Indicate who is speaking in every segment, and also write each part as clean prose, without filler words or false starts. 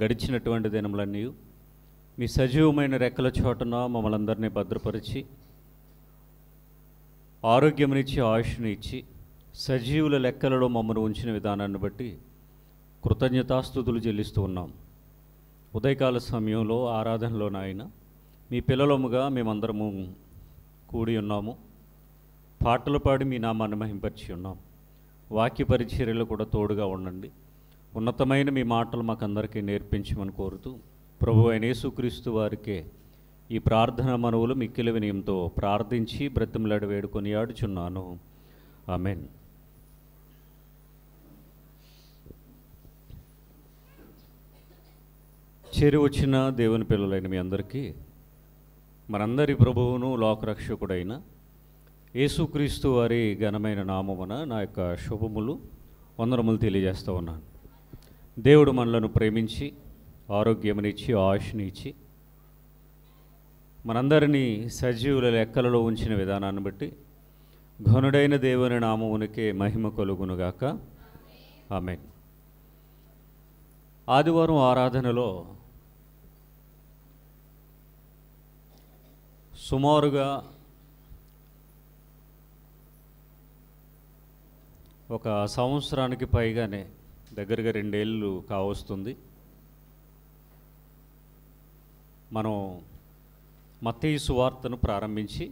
Speaker 1: గడిచినటువంటి దినములన్నీ మీ సజీవమైన రెక్కల చోటున మమ్మల్ని అందరినీ భద్రపరిచి ఆరోగ్యమునిచ్చి ఆయుష్ని ఇచ్చి సజీవుల లెక్కలలో మమ్మల్ని ఉంచిన విధానాన్ని బట్టి కృతజ్ఞతాస్తుతులు చెల్లిస్తూ ఉన్నాం. ఉదయకాల సమయంలో ఆరాధనలో నాయన మీ పిల్లలముగా మేమందరము కూడి ఉన్నాము. పాటలు పాడి మీ నామాన్ని మహింపరిచి ఉన్నాం. వాక్య పరిచర్యలు కూడా తోడుగా ఉండండి. ఉన్నతమైన మీ మాటలు మాకందరికీ నేర్పించమని కోరుతూ ప్రభు అయిన యేసుక్రీస్తు వారికే ఈ ప్రార్థన మనవులు మిక్కిలి వినయంతో ప్రార్థించి బ్రతిమలాడి వేడుకొని ఆడుచున్నాను. ఆమెన్. చేరి వచ్చిన దేవుని పిల్లలైన మీ అందరికీ మనందరి ప్రభువును లోకరక్షకుడైన యేసుక్రీస్తు వారి ఘనమైన నామమున నా యొక్క శుభములు వందనములు తెలియజేస్తూ ఉన్నాను. దేవుడు మనలను ప్రేమించి ఆరోగ్యమునిచ్చి ఆయుష్ని ఇచ్చి మనందరినీ సజీవుల లెక్కలలో ఉంచిన విధానాన్ని బట్టి ఘనుడైన దేవుని నామమునికే మహిమ కలుగునుగాక. ఆమేన్. ఆదివారం ఆరాధనలో సుమారుగా ఒక సంవత్సరానికి పైగానే దగ్గరగా 2 ఏళ్ళు కావస్తుంది. మనం మత్తయి సువార్తను ప్రారంభించి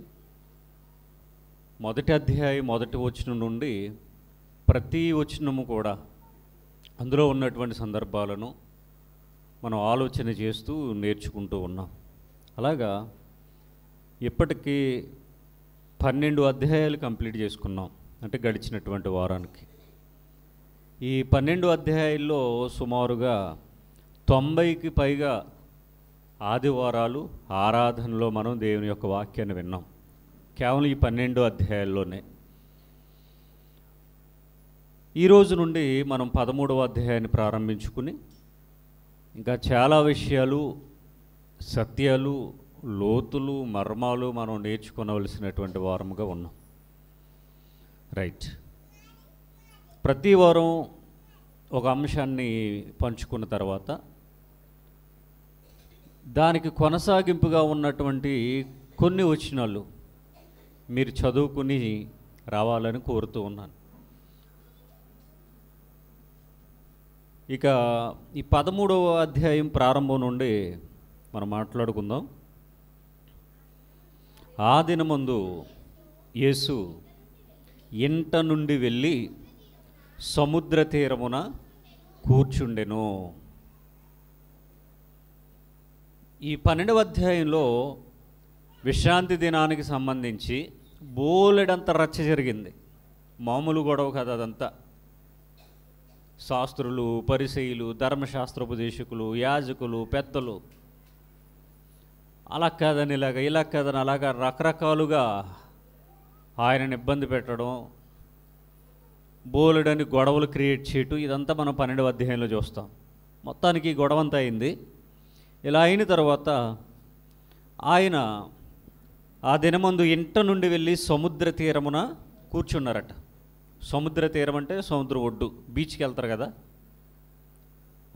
Speaker 1: మొదటి అధ్యాయం మొదటి వచనం నుండి ప్రతి వచనము కూడా అందులో ఉన్నటువంటి సందర్భాలను మనం ఆలోచన చేస్తూ నేర్చుకుంటూ ఉన్నాం. అలాగా ఇప్పటికీ 12 అధ్యాయాలు కంప్లీట్ చేసుకున్నాం. అంటే గడిచినటువంటి వారానికి ఈ 12 అధ్యాయాల్లో సుమారుగా 90కి పైగా ఆదివారాలు ఆరాధనలో మనం దేవుని యొక్క వాక్యాన్ని విన్నాం. కేవలం ఈ 12 అధ్యాయాల్లోనే. ఈరోజు నుండి మనం 13వ అధ్యాయాన్ని ప్రారంభించుకుని ఇంకా చాలా విషయాలు, సత్యాలు, లోతులు, మర్మాలు మనం నేర్చుకోవలసినటువంటి వారముగా ఉన్నాం. రైట్. ప్రతి వారం ఒక అంశాన్ని పంచుకున్న తర్వాత దానికి కొనసాగింపుగా ఉన్నటువంటి కొన్ని వచనాలు మీరు చదువుకుని రావాలని కోరుతూ ఉన్నాను. ఇక ఈ 13వ అధ్యాయం ప్రారంభం నుండి మనం మాట్లాడుకుందాం. ఆ దినమందు యేసు ఇంట నుండి వెళ్ళి సముద్ర తీరమున కూర్చుండెను. ఈ 12వ అధ్యాయంలో విశ్రాంతి దినానికి సంబంధించి బోలెడంత రచ్చ జరిగింది. మామూలు గొడవ కదా అదంతా. శాస్త్రులు, పరిసయ్యులు, ధర్మశాస్త్రోపదేశకులు, యాజకులు, పెద్దలు అలా కాదని ఇలాగ, ఇలా కాదని అలాగా రకరకాలుగా ఆయనను ఇబ్బంది పెట్టడం, బోలెడని గొడవలు క్రియేట్ చేయటం, ఇదంతా మనం 12వ అధ్యాయంలో చూస్తాం. మొత్తానికి గొడవ అంతా అయింది. ఇలా అయిన తర్వాత ఆయన ఆ దినమందు ఇంట నుండి వెళ్ళి సముద్ర తీరమున కూర్చున్నారట. సముద్ర తీరం అంటే సముద్ర ఒడ్డు, బీచ్కి వెళ్తారు కదా,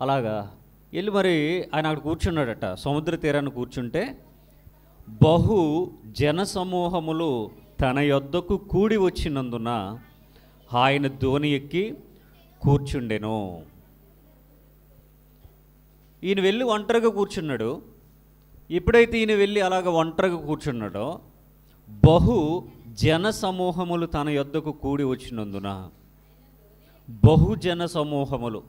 Speaker 1: అలాగా వెళ్ళి మరి ఆయన అక్కడ కూర్చున్నాడట. సముద్ర తీరాన్ని కూర్చుంటే బహు జన సమూహములు తన యొద్దకు కూడి వచ్చినందున ఆయన దోణి ఎక్కి కూర్చుండెను. ఈయన వెళ్ళి ఒంటరిగా కూర్చున్నాడు. ఎప్పుడైతే ఈయన వెళ్ళి అలాగ ఒంటరిగా కూర్చున్నాడో బహు జన సమూహములు తన యొద్దకు కూడి వచ్చినందున, బహుజన సమూహములు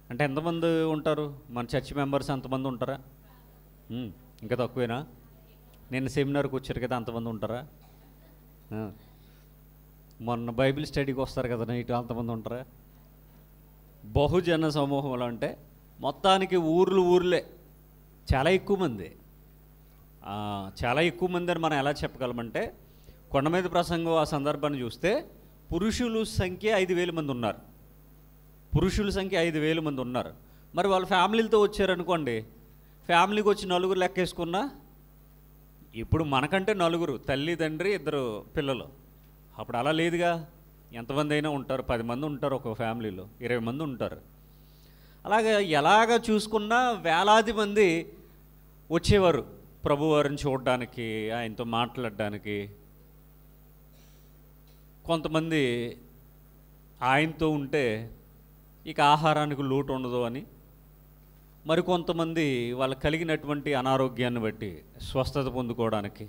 Speaker 1: అంటే ఎంతమంది ఉంటారు? మన చర్చ్ మెంబర్స్ ఎంతమంది ఉంటారా? ఇంకా తక్కువేనా? నేను సెమినార్కి వచ్చారు కదా, అంతమంది ఉంటారా? మొన్న బైబిల్ స్టడీకి వస్తారు కదా నైట్, అంతమంది ఉంటారా? బహుజన సమూహములు అంటే మొత్తానికి ఊర్లే చాలా ఎక్కువ మంది. చాలా ఎక్కువ మంది అని మనం ఎలా చెప్పగలమంటే, కొండ మీద ప్రసంగం ఆ సందర్భాన్ని చూస్తే పురుషుల సంఖ్య 5,000 మంది ఉన్నారు. పురుషుల సంఖ్య 5,000 మంది ఉన్నారు. మరి వాళ్ళ ఫ్యామిలీలతో వచ్చారనుకోండి, ఫ్యామిలీకి వచ్చి 4 లెక్కేసుకున్నా, ఇప్పుడు మనకంటే 4, తల్లి, తండ్రి, 2 పిల్లలు. అప్పుడు అలా లేదుగా, ఎంతమంది అయినా ఉంటారు, 10 మంది ఉంటారు ఒక ఫ్యామిలీలో, 20 మంది ఉంటారు. అలాగే ఎలాగ చూసుకున్నా వేలాది మంది వచ్చేవారు ప్రభువారిని చూడడానికి, ఆయనతో మాట్లాడడానికి. కొంతమంది ఆయనతో ఉంటే ఇక ఆహారానికి లోటు ఉండదు అని, మరికొంతమంది వాళ్ళకి కలిగినటువంటి అనారోగ్యాన్ని బట్టి స్వస్థత పొందుకోవడానికి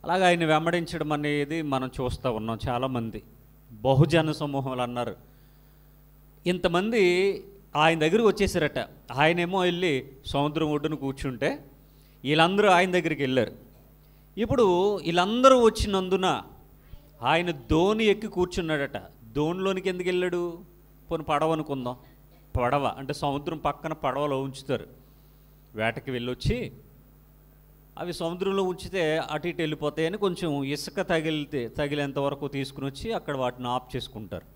Speaker 1: అలాగే ఆయన వెంబడించడం అనేది మనం చూస్తూ ఉన్నాం. చాలామంది బహుజన సమూహాలు అన్నారు. ఇంతమంది ఆయన దగ్గరికి వచ్చేసారట. ఆయనేమో వెళ్ళి సముద్రం ఒడ్డున కూర్చుంటే వీళ్ళందరూ ఆయన దగ్గరికి వెళ్ళారు. ఇప్పుడు వీళ్ళందరూ వచ్చినందున ఆయన ధోని ఎక్కి కూర్చున్నాడట. ధోనిలోనికి ఎందుకు వెళ్ళాడు? పోనీ పడవ అనుకుందాం. పడవ అంటే సముద్రం పక్కన పడవలో ఉంచుతారు. వేటకి వెళ్ళొచ్చి అవి సముద్రంలో ఉంచితే అటు ఇటు వెళ్ళిపోతాయని కొంచెం ఇసుక తగిలేంత వరకు తీసుకుని వచ్చి అక్కడ వాటిని ఆఫ్ చేసుకుంటారు.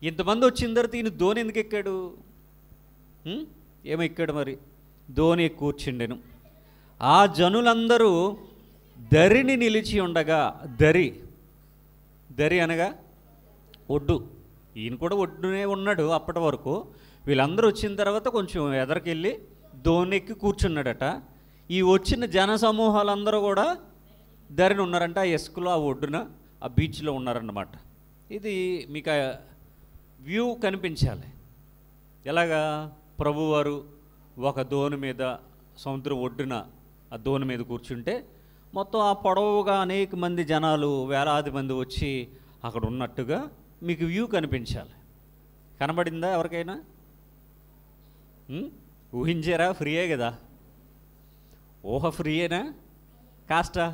Speaker 1: ఇంతమంది వచ్చిన తర్వాత ఈయన ధోని ఎందుకు ఎక్కాడు? ఏమో ఎక్కాడు మరి. ధోని ఎక్కి కూర్చుండెను. ఆ జనులందరూ దరిని నిలిచి ఉండగా, దరి అనగా ఒడ్డు, ఈయన కూడా ఒడ్డునే ఉన్నాడు అప్పటి వరకు. వీళ్ళందరూ వచ్చిన తర్వాత కొంచెం ఎదరికెళ్ళి ధోని ఎక్కి కూర్చున్నాడట. ఈ వచ్చిన జన సమూహాలందరూ కూడా దరిని ఉన్నారంట. ఆ ఇసుకలో, ఆ ఒడ్డున, ఆ బీచ్లో ఉన్నారన్నమాట. ఇది మీకు వ్యూ కనిపించాలి. ఎలాగా? ప్రభువారు ఒక ధోని మీద, సముద్రం ఒడ్డున ఆ ధోని మీద కూర్చుంటే మొత్తం ఆ పొడవుగా అనేక మంది జనాలు, వేలాది మంది వచ్చి అక్కడ ఉన్నట్టుగా మీకు వ్యూ కనిపించాలి. కనబడిందా ఎవరికైనా? ఊహించారా? ఫ్రీయే కదా. ఊహ ఫ్రీయేనా? కాస్టా?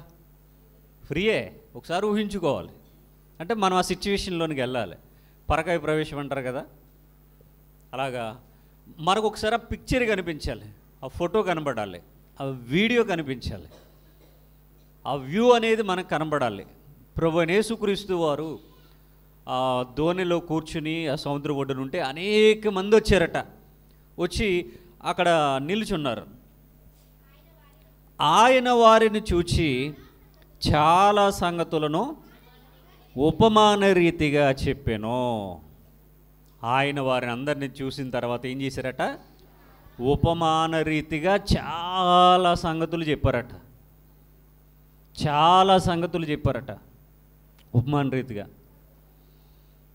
Speaker 1: ఫ్రీయే. ఒకసారి ఊహించుకోవాలి. అంటే మనం ఆ సిచ్యువేషన్లోనికి వెళ్ళాలి. పరకాయ ప్రవేశం అంటారు కదా, అలాగా మనకు ఒకసారి ఆ పిక్చర్ కనిపించాలి, ఆ ఫోటో కనబడాలి, ఆ వీడియో కనిపించాలి, ఆ వ్యూ అనేది మనకు కనబడాలి. ప్రభువైన యేసుక్రీస్తు వారు ఆ ధోనిలో కూర్చుని ఆ సముద్ర ఒడ్డున ఉంటే అనేక మంది వచ్చారట. వచ్చి అక్కడ నిల్చున్నారు. ఆయన వారిని చూచి చాలా సంగతులను ఉపమాన రీతిగా చెప్పాను. ఆయన వారిని అందరినీ చూసిన తర్వాత ఏం చేశారట? ఉపమాన రీతిగా చాలా సంగతులు చెప్పారట. చాలా సంగతులు చెప్పారట ఉపమాన రీతిగా.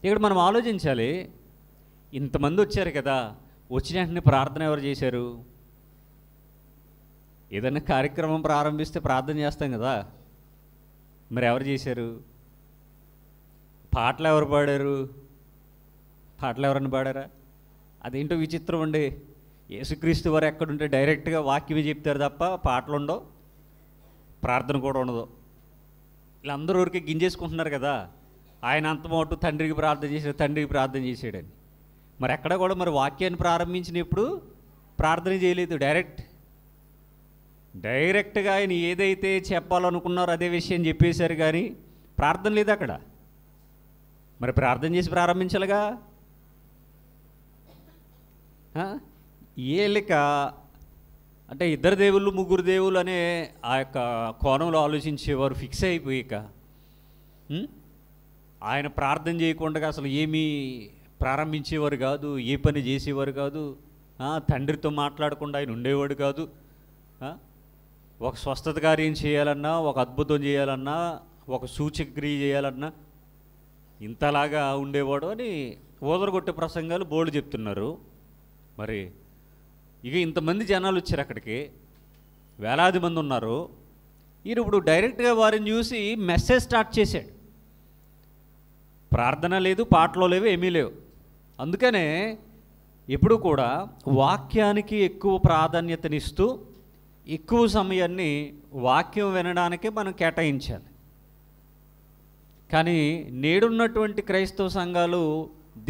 Speaker 1: ఇక్కడ మనం ఆలోచించాలి. ఇంతమంది వచ్చారు కదా, వచ్చిన వెంటనే ప్రార్థన ఎవరు చేశారు? ఏదైనా కార్యక్రమం ప్రారంభిస్తే ప్రార్థన చేస్తాం కదా, మరి ఎవరు చేశారు? పాటలు ఎవరు పాడారు? పాటలు ఎవరన్నా పాడారా? అదేంటో విచిత్రం అండి. యేసుక్రీస్తు వారు ఎక్కడుంటే డైరెక్ట్గా వాక్యమే చెప్తారు తప్ప పాటలు ఉండవు, ప్రార్థన కూడా ఉండదు. వీళ్ళందరూ ఊరికే గింజేసుకుంటున్నారు కదా, ఆయన అంతమోటు తండ్రికి ప్రార్థన చేశాడని. మరి ఎక్కడ కూడా మరి వాక్యాన్ని ప్రారంభించినప్పుడు ప్రార్థన చేయలేదు. డైరెక్ట్గా ఆయన ఏదైతే చెప్పాలనుకున్నారో అదే విషయం చెప్పేశారు, కానీ ప్రార్థన లేదు అక్కడ. మరి ప్రార్థన చేసి ప్రారంభించాలిగా. ఏలిక అంటే ఇద్దరు దేవుళ్ళు, ముగ్గురు దేవుళ్ళు అనే ఆ యొక్క కోణంలో ఆలోచించేవారు ఫిక్స్ అయిపోయాక ఆయన ప్రార్థన చేయకుండా అసలు ఏమీ ప్రారంభించేవారు కాదు, ఏ పని చేసేవారు కాదు. తండ్రితో మాట్లాడకుండా ఆయన ఉండేవాడు కాదు. ఒక స్వస్థత కార్యం చేయాలన్నా, ఒక అద్భుతం చేయాలన్నా, ఒక సూచక్రియ చేయాలన్నా ఇంతలాగా ఉండేవాడు అని ఓదరగొట్టే ప్రసంగాలు బోర్డు చెప్తున్నారు. మరి ఇక ఇంతమంది జనాలు వచ్చారు అక్కడికి, వేలాది మంది ఉన్నారు. ఈయన ఇప్పుడు డైరెక్ట్గా వారిని చూసి మెసేజ్ స్టార్ట్ చేశాడు. ప్రార్థన లేదు, పాటలో లేవు, ఏమీ లేవు. అందుకనే ఎప్పుడు కూడా వాక్యానికి ఎక్కువ ప్రాధాన్యతనిస్తూ ఎక్కువ సమయాన్ని వాక్యం వినడానికే మనం కేటాయించాలి. కానీ నేడున్నటువంటి క్రైస్తవ సంఘాలు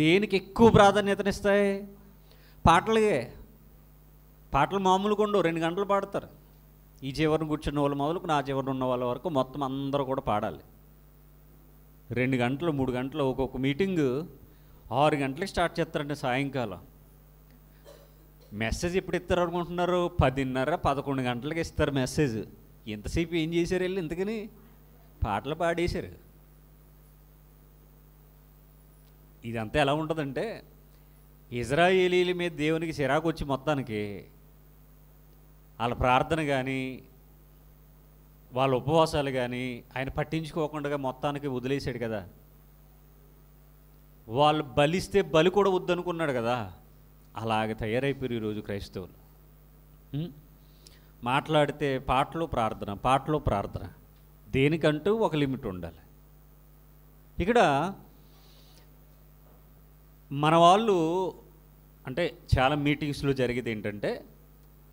Speaker 1: దేనికి ఎక్కువ ప్రాధాన్యతనిస్తాయి? పాటలకే. పాటలు మామూలుగా ఉండవు, 2 గంటలు పాడతారు. ఈ చివరిని కూర్చున్న వాళ్ళు మొదలుకు నా చివరిని ఉన్న వాళ్ళ వరకు మొత్తం అందరూ కూడా పాడాలి. 2 గంటలు 3 గంటలు. ఒక్కొక్క మీటింగు 6 గంటలకు స్టార్ట్ చేస్తారంటే సాయంకాలం. మెసేజ్ ఎప్పుడు ఇస్తారు అనుకుంటున్నారు? 10:30, 11 గంటలకు ఇస్తారు మెసేజ్. ఎంతసేపు ఏం చేశారు వెళ్ళి? ఇంతకని పాటలు పాడేశారు. ఇదంతా ఎలా ఉంటుందంటే ఇజ్రాయేలీల మీద దేవునికి చిరాకు వచ్చి మొత్తానికి వాళ్ళ ప్రార్థన కానీ వాళ్ళ ఉపవాసాలు కానీ ఆయన పట్టించుకోకుండా మొత్తానికి వదిలేశాడు కదా. వాళ్ళు బలిస్తే బలి కూడా వద్దనుకున్నాడు కదా. అలాగే తయారైపోయారు ఈరోజు క్రైస్తవులు. మాట్లాడితే పాటలు ప్రార్థన, పాటలు ప్రార్థన. దేనికంటూ ఒక లిమిట్ ఉండాలి. ఇక్కడ మన వాళ్ళు అంటే చాలా మీటింగ్స్లో జరిగేది ఏంటంటే,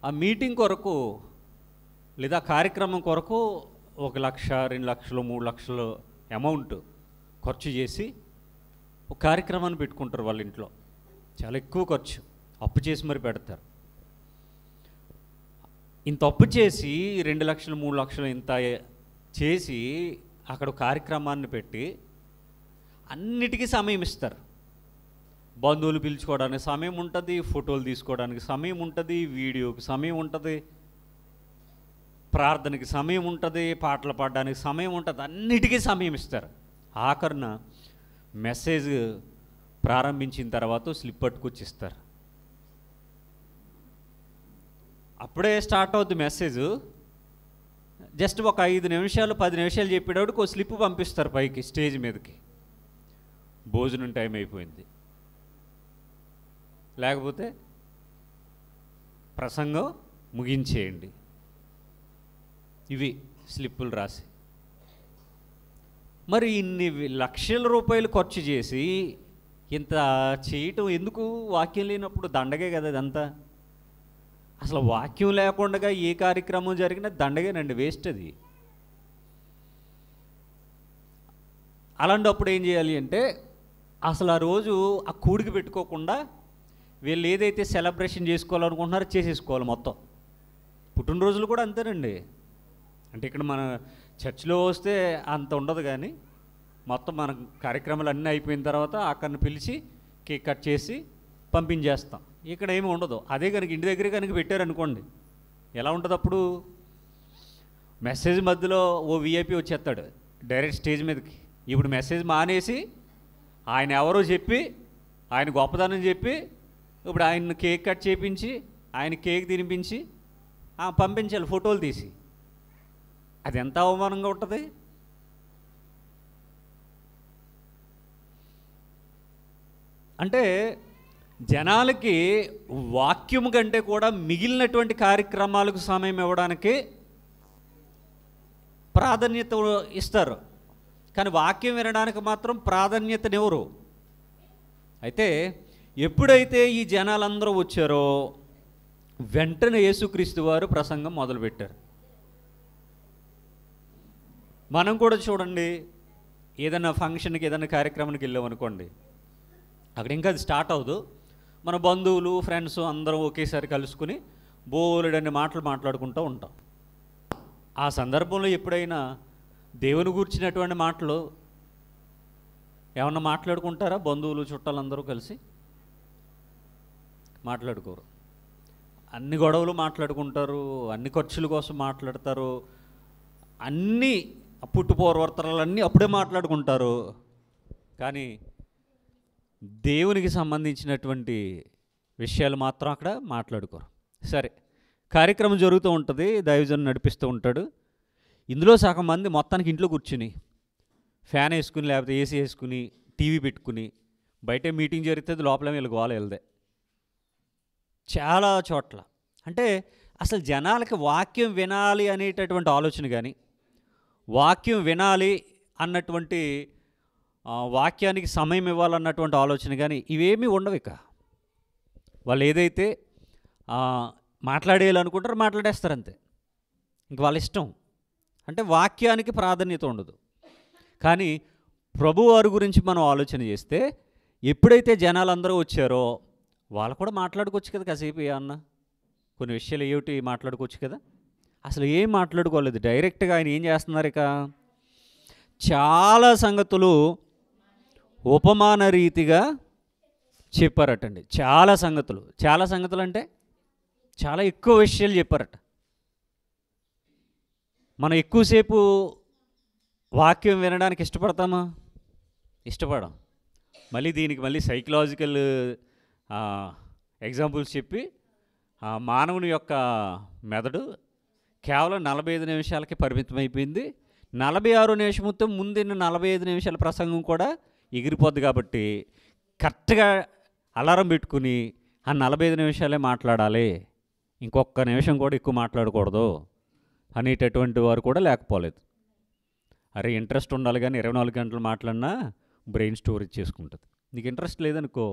Speaker 1: ఆ మీటింగ్ కొరకు లేదా కార్యక్రమం కొరకు 1 లక్ష, 2 లక్షలు, 3 లక్షలు అమౌంట్ ఖర్చు చేసి ఒక కార్యక్రమాన్ని పెట్టుకుంటారు వాళ్ళ ఇంట్లో. చాలా ఎక్కువ ఖర్చు, అప్పు చేసి మరి పెడతారు. ఇంత అప్పు చేసి 2 లక్షలు, 3 లక్షలు ఇంత చేసి అక్కడ కార్యక్రమాన్ని పెట్టి అన్నిటికీ సమయం ఇస్తారు. బంధువులు పిలుచుకోవడానికి సమయం ఉంటుంది, ఫోటోలు తీసుకోవడానికి సమయం ఉంటుంది, వీడియోకి సమయం ఉంటుంది, ప్రార్థనకి సమయం ఉంటుంది, పాటలు పాడడానికి సమయం ఉంటుంది, అన్నిటికీ సమయం ఇస్తారు. ఆఖరిన మెసేజ్ ప్రారంభించిన తర్వాత స్లిప్ పట్టుకొచ్చి ఇస్తారు. అప్పుడే స్టార్ట్ అవుద్ది మెసేజ్. జస్ట్ ఒక 5 నిమిషాలు 10 నిమిషాలు చెప్పేటప్పుడు ఒక స్లిప్ పంపిస్తారు పైకి స్టేజ్ మీదకి. భోజనం టైం అయిపోయింది, లేకపోతే ప్రసంగం ముగించేయండి, ఇవి స్లిప్పులు రాసి. మరి ఇన్ని లక్షల రూపాయలు ఖర్చు చేసి ఇంత చేయటం ఎందుకు? వాక్యం లేనప్పుడు దండగే కదా ఇదంతా. అసలు వాక్యం లేకుండా ఏ కార్యక్రమం జరిగినా దండగేనండి, వేస్ట్ అది. అలాంటప్పుడు ఏం చేయాలి అంటే, అసలు ఆ రోజు ఆ కూడికి పెట్టుకోకుండా వీళ్ళు ఏదైతే సెలబ్రేషన్ చేసుకోవాలనుకుంటున్నారో చేసేసుకోవాలి మొత్తం. పుట్టినరోజులు కూడా అంతేనండి. అంటే ఇక్కడ మన చర్చిలో వస్తే అంత ఉండదు, కానీ మొత్తం మన కార్యక్రమాలు అన్నీ అయిపోయిన తర్వాత అక్కడిని పిలిచి కేక్ కట్ చేసి పంపించేస్తాం. ఇక్కడ ఏమి ఉండదు. అదే కనుక ఇంటి దగ్గర కనుక పెట్టారనుకోండి, ఎలా ఉంటుంది అప్పుడు? మెసేజ్ మధ్యలో ఓ విఐపి వచ్చేస్తాడు డైరెక్ట్ స్టేజ్ మీదకి. ఇప్పుడు మెసేజ్ మానేసి ఆయన ఎవరో చెప్పి, ఆయన గొప్పదనం చెప్పి, ఇప్పుడు ఆయన కేక్ కట్ చేయించి, ఆయన కేక్ తినిపించి పంపించాలి ఫోటోలు తీసి. అది ఎంత అవమానంగా ఉంటుంది. అంటే జనాలకి వాక్యం కంటే కూడా మిగిలినటువంటి కార్యక్రమాలకు సమయం ఇవ్వడానికి ప్రాధాన్యత ఇస్తారు, కానీ వాక్యం వినడానికి మాత్రం ప్రాధాన్యతనివ్వరు. అయితే ఎప్పుడైతే ఈ జనాలందరూ వచ్చారో వెంటనే యేసుక్రీస్తు వారు ప్రసంగం మొదలుపెట్టారు. మనం కూడా చూడండి, ఏదైనా ఫంక్షన్కి ఏదైనా కార్యక్రమానికి వెళ్ళామనుకోండి, అక్కడ ఇంకా అది స్టార్ట్ అవ్వదు, మన బంధువులు ఫ్రెండ్స్ అందరం ఒకేసారి కలుసుకుని బోలెడన్ని మాటలు మాట్లాడుకుంటూ ఉంటాం. ఆ సందర్భంలో ఎప్పుడైనా దేవుని గూర్చినటువంటి మాటలు ఏమన్నా మాట్లాడుకుంటారా? బంధువులు చుట్టాలందరూ కలిసి మాట్లాడుకోరు. అన్ని గొడవలు మాట్లాడుకుంటారు, అన్ని ఖర్చుల కోసం మాట్లాడతారు, అన్నీ పుట్టుపూర్వర్తనాలన్నీ అప్పుడే మాట్లాడుకుంటారు, కానీ దేవునికి సంబంధించినటువంటి విషయాలు మాత్రం అక్కడ మాట్లాడుకోరు. సరే, కార్యక్రమం జరుగుతూ ఉంటుంది, దైవజనుడు నడిపిస్తూ ఉంటాడు. ఇందులో సగం మంది మొత్తానికి ఇంట్లో కూర్చుని ఫ్యాన్ వేసుకుని లేకపోతే ఏసీ వేసుకుని టీవీ పెట్టుకుని, బయటే మీటింగ్ జరుగుతుంది, లోపల వీళ్ళు గోల వెళ్దే చాలా చోట్ల. అంటే అసలు జనాలకి వాక్యం వినాలి అనేటటువంటి ఆలోచన కానీ, వాక్యం వినాలి అన్నటువంటి వాక్యానికి సమయం ఇవ్వాలన్నటువంటి ఆలోచన కానీ ఇవేమీ ఉండవు. ఇక వాళ్ళు ఏదైతే మాట్లాడేయాలనుకుంటారో మాట్లాడేస్తారు అంతే, ఇంక వాళ్ళ ఇష్టం. అంటే వాక్యానికి ప్రాధాన్యత ఉండదు. కానీ ప్రభువారి గురించి మనం ఆలోచన చేస్తే, ఎప్పుడైతే జనాలందరూ వచ్చారో వాళ్ళు కూడా మాట్లాడుకోవచ్చు కదా కాసేపు, అన్న కొన్ని విషయాలు ఏమిటి మాట్లాడుకోవచ్చు కదా. అసలు ఏం మాట్లాడుకోలేదు, డైరెక్ట్గా ఆయన ఏం చేస్తున్నారు, ఇక చాలా సంగతులు ఉపమాన రీతిగా చెప్పారటండి. చాలా సంగతులు అంటే చాలా ఎక్కువ విషయాలు చెప్పారట. మనం ఎక్కువసేపు వాక్యం వినడానికి ఇష్టపడతామా? ఇష్టపడం. మళ్ళీ దీనికి మళ్ళీ సైకలాజికల్ ఎగ్జాంపుల్స్ చెప్పి మానవుని యొక్క మెదడు కేవలం 45 నిమిషాలకి పరిమితమైపోయింది. 46 నిమిషంతో ముందున్న 45 నిమిషాల ప్రసంగం కూడా ఎగిరిపోద్ది. కాబట్టి కరెక్ట్గా అలారం పెట్టుకుని ఆ 45 నిమిషాలే మాట్లాడాలి, ఇంకొక నిమిషం కూడా ఎక్కువ మాట్లాడకూడదు అనేటటువంటి వారు కూడా లేకపోలేదు. అరే ఇంట్రెస్ట్ ఉండాలి కానీ 24 గంటలు మాట్లాడినా బ్రెయిన్ స్టోరేజ్ చేసుకుంటుంది. నీకు ఇంట్రెస్ట్ లేదనుకో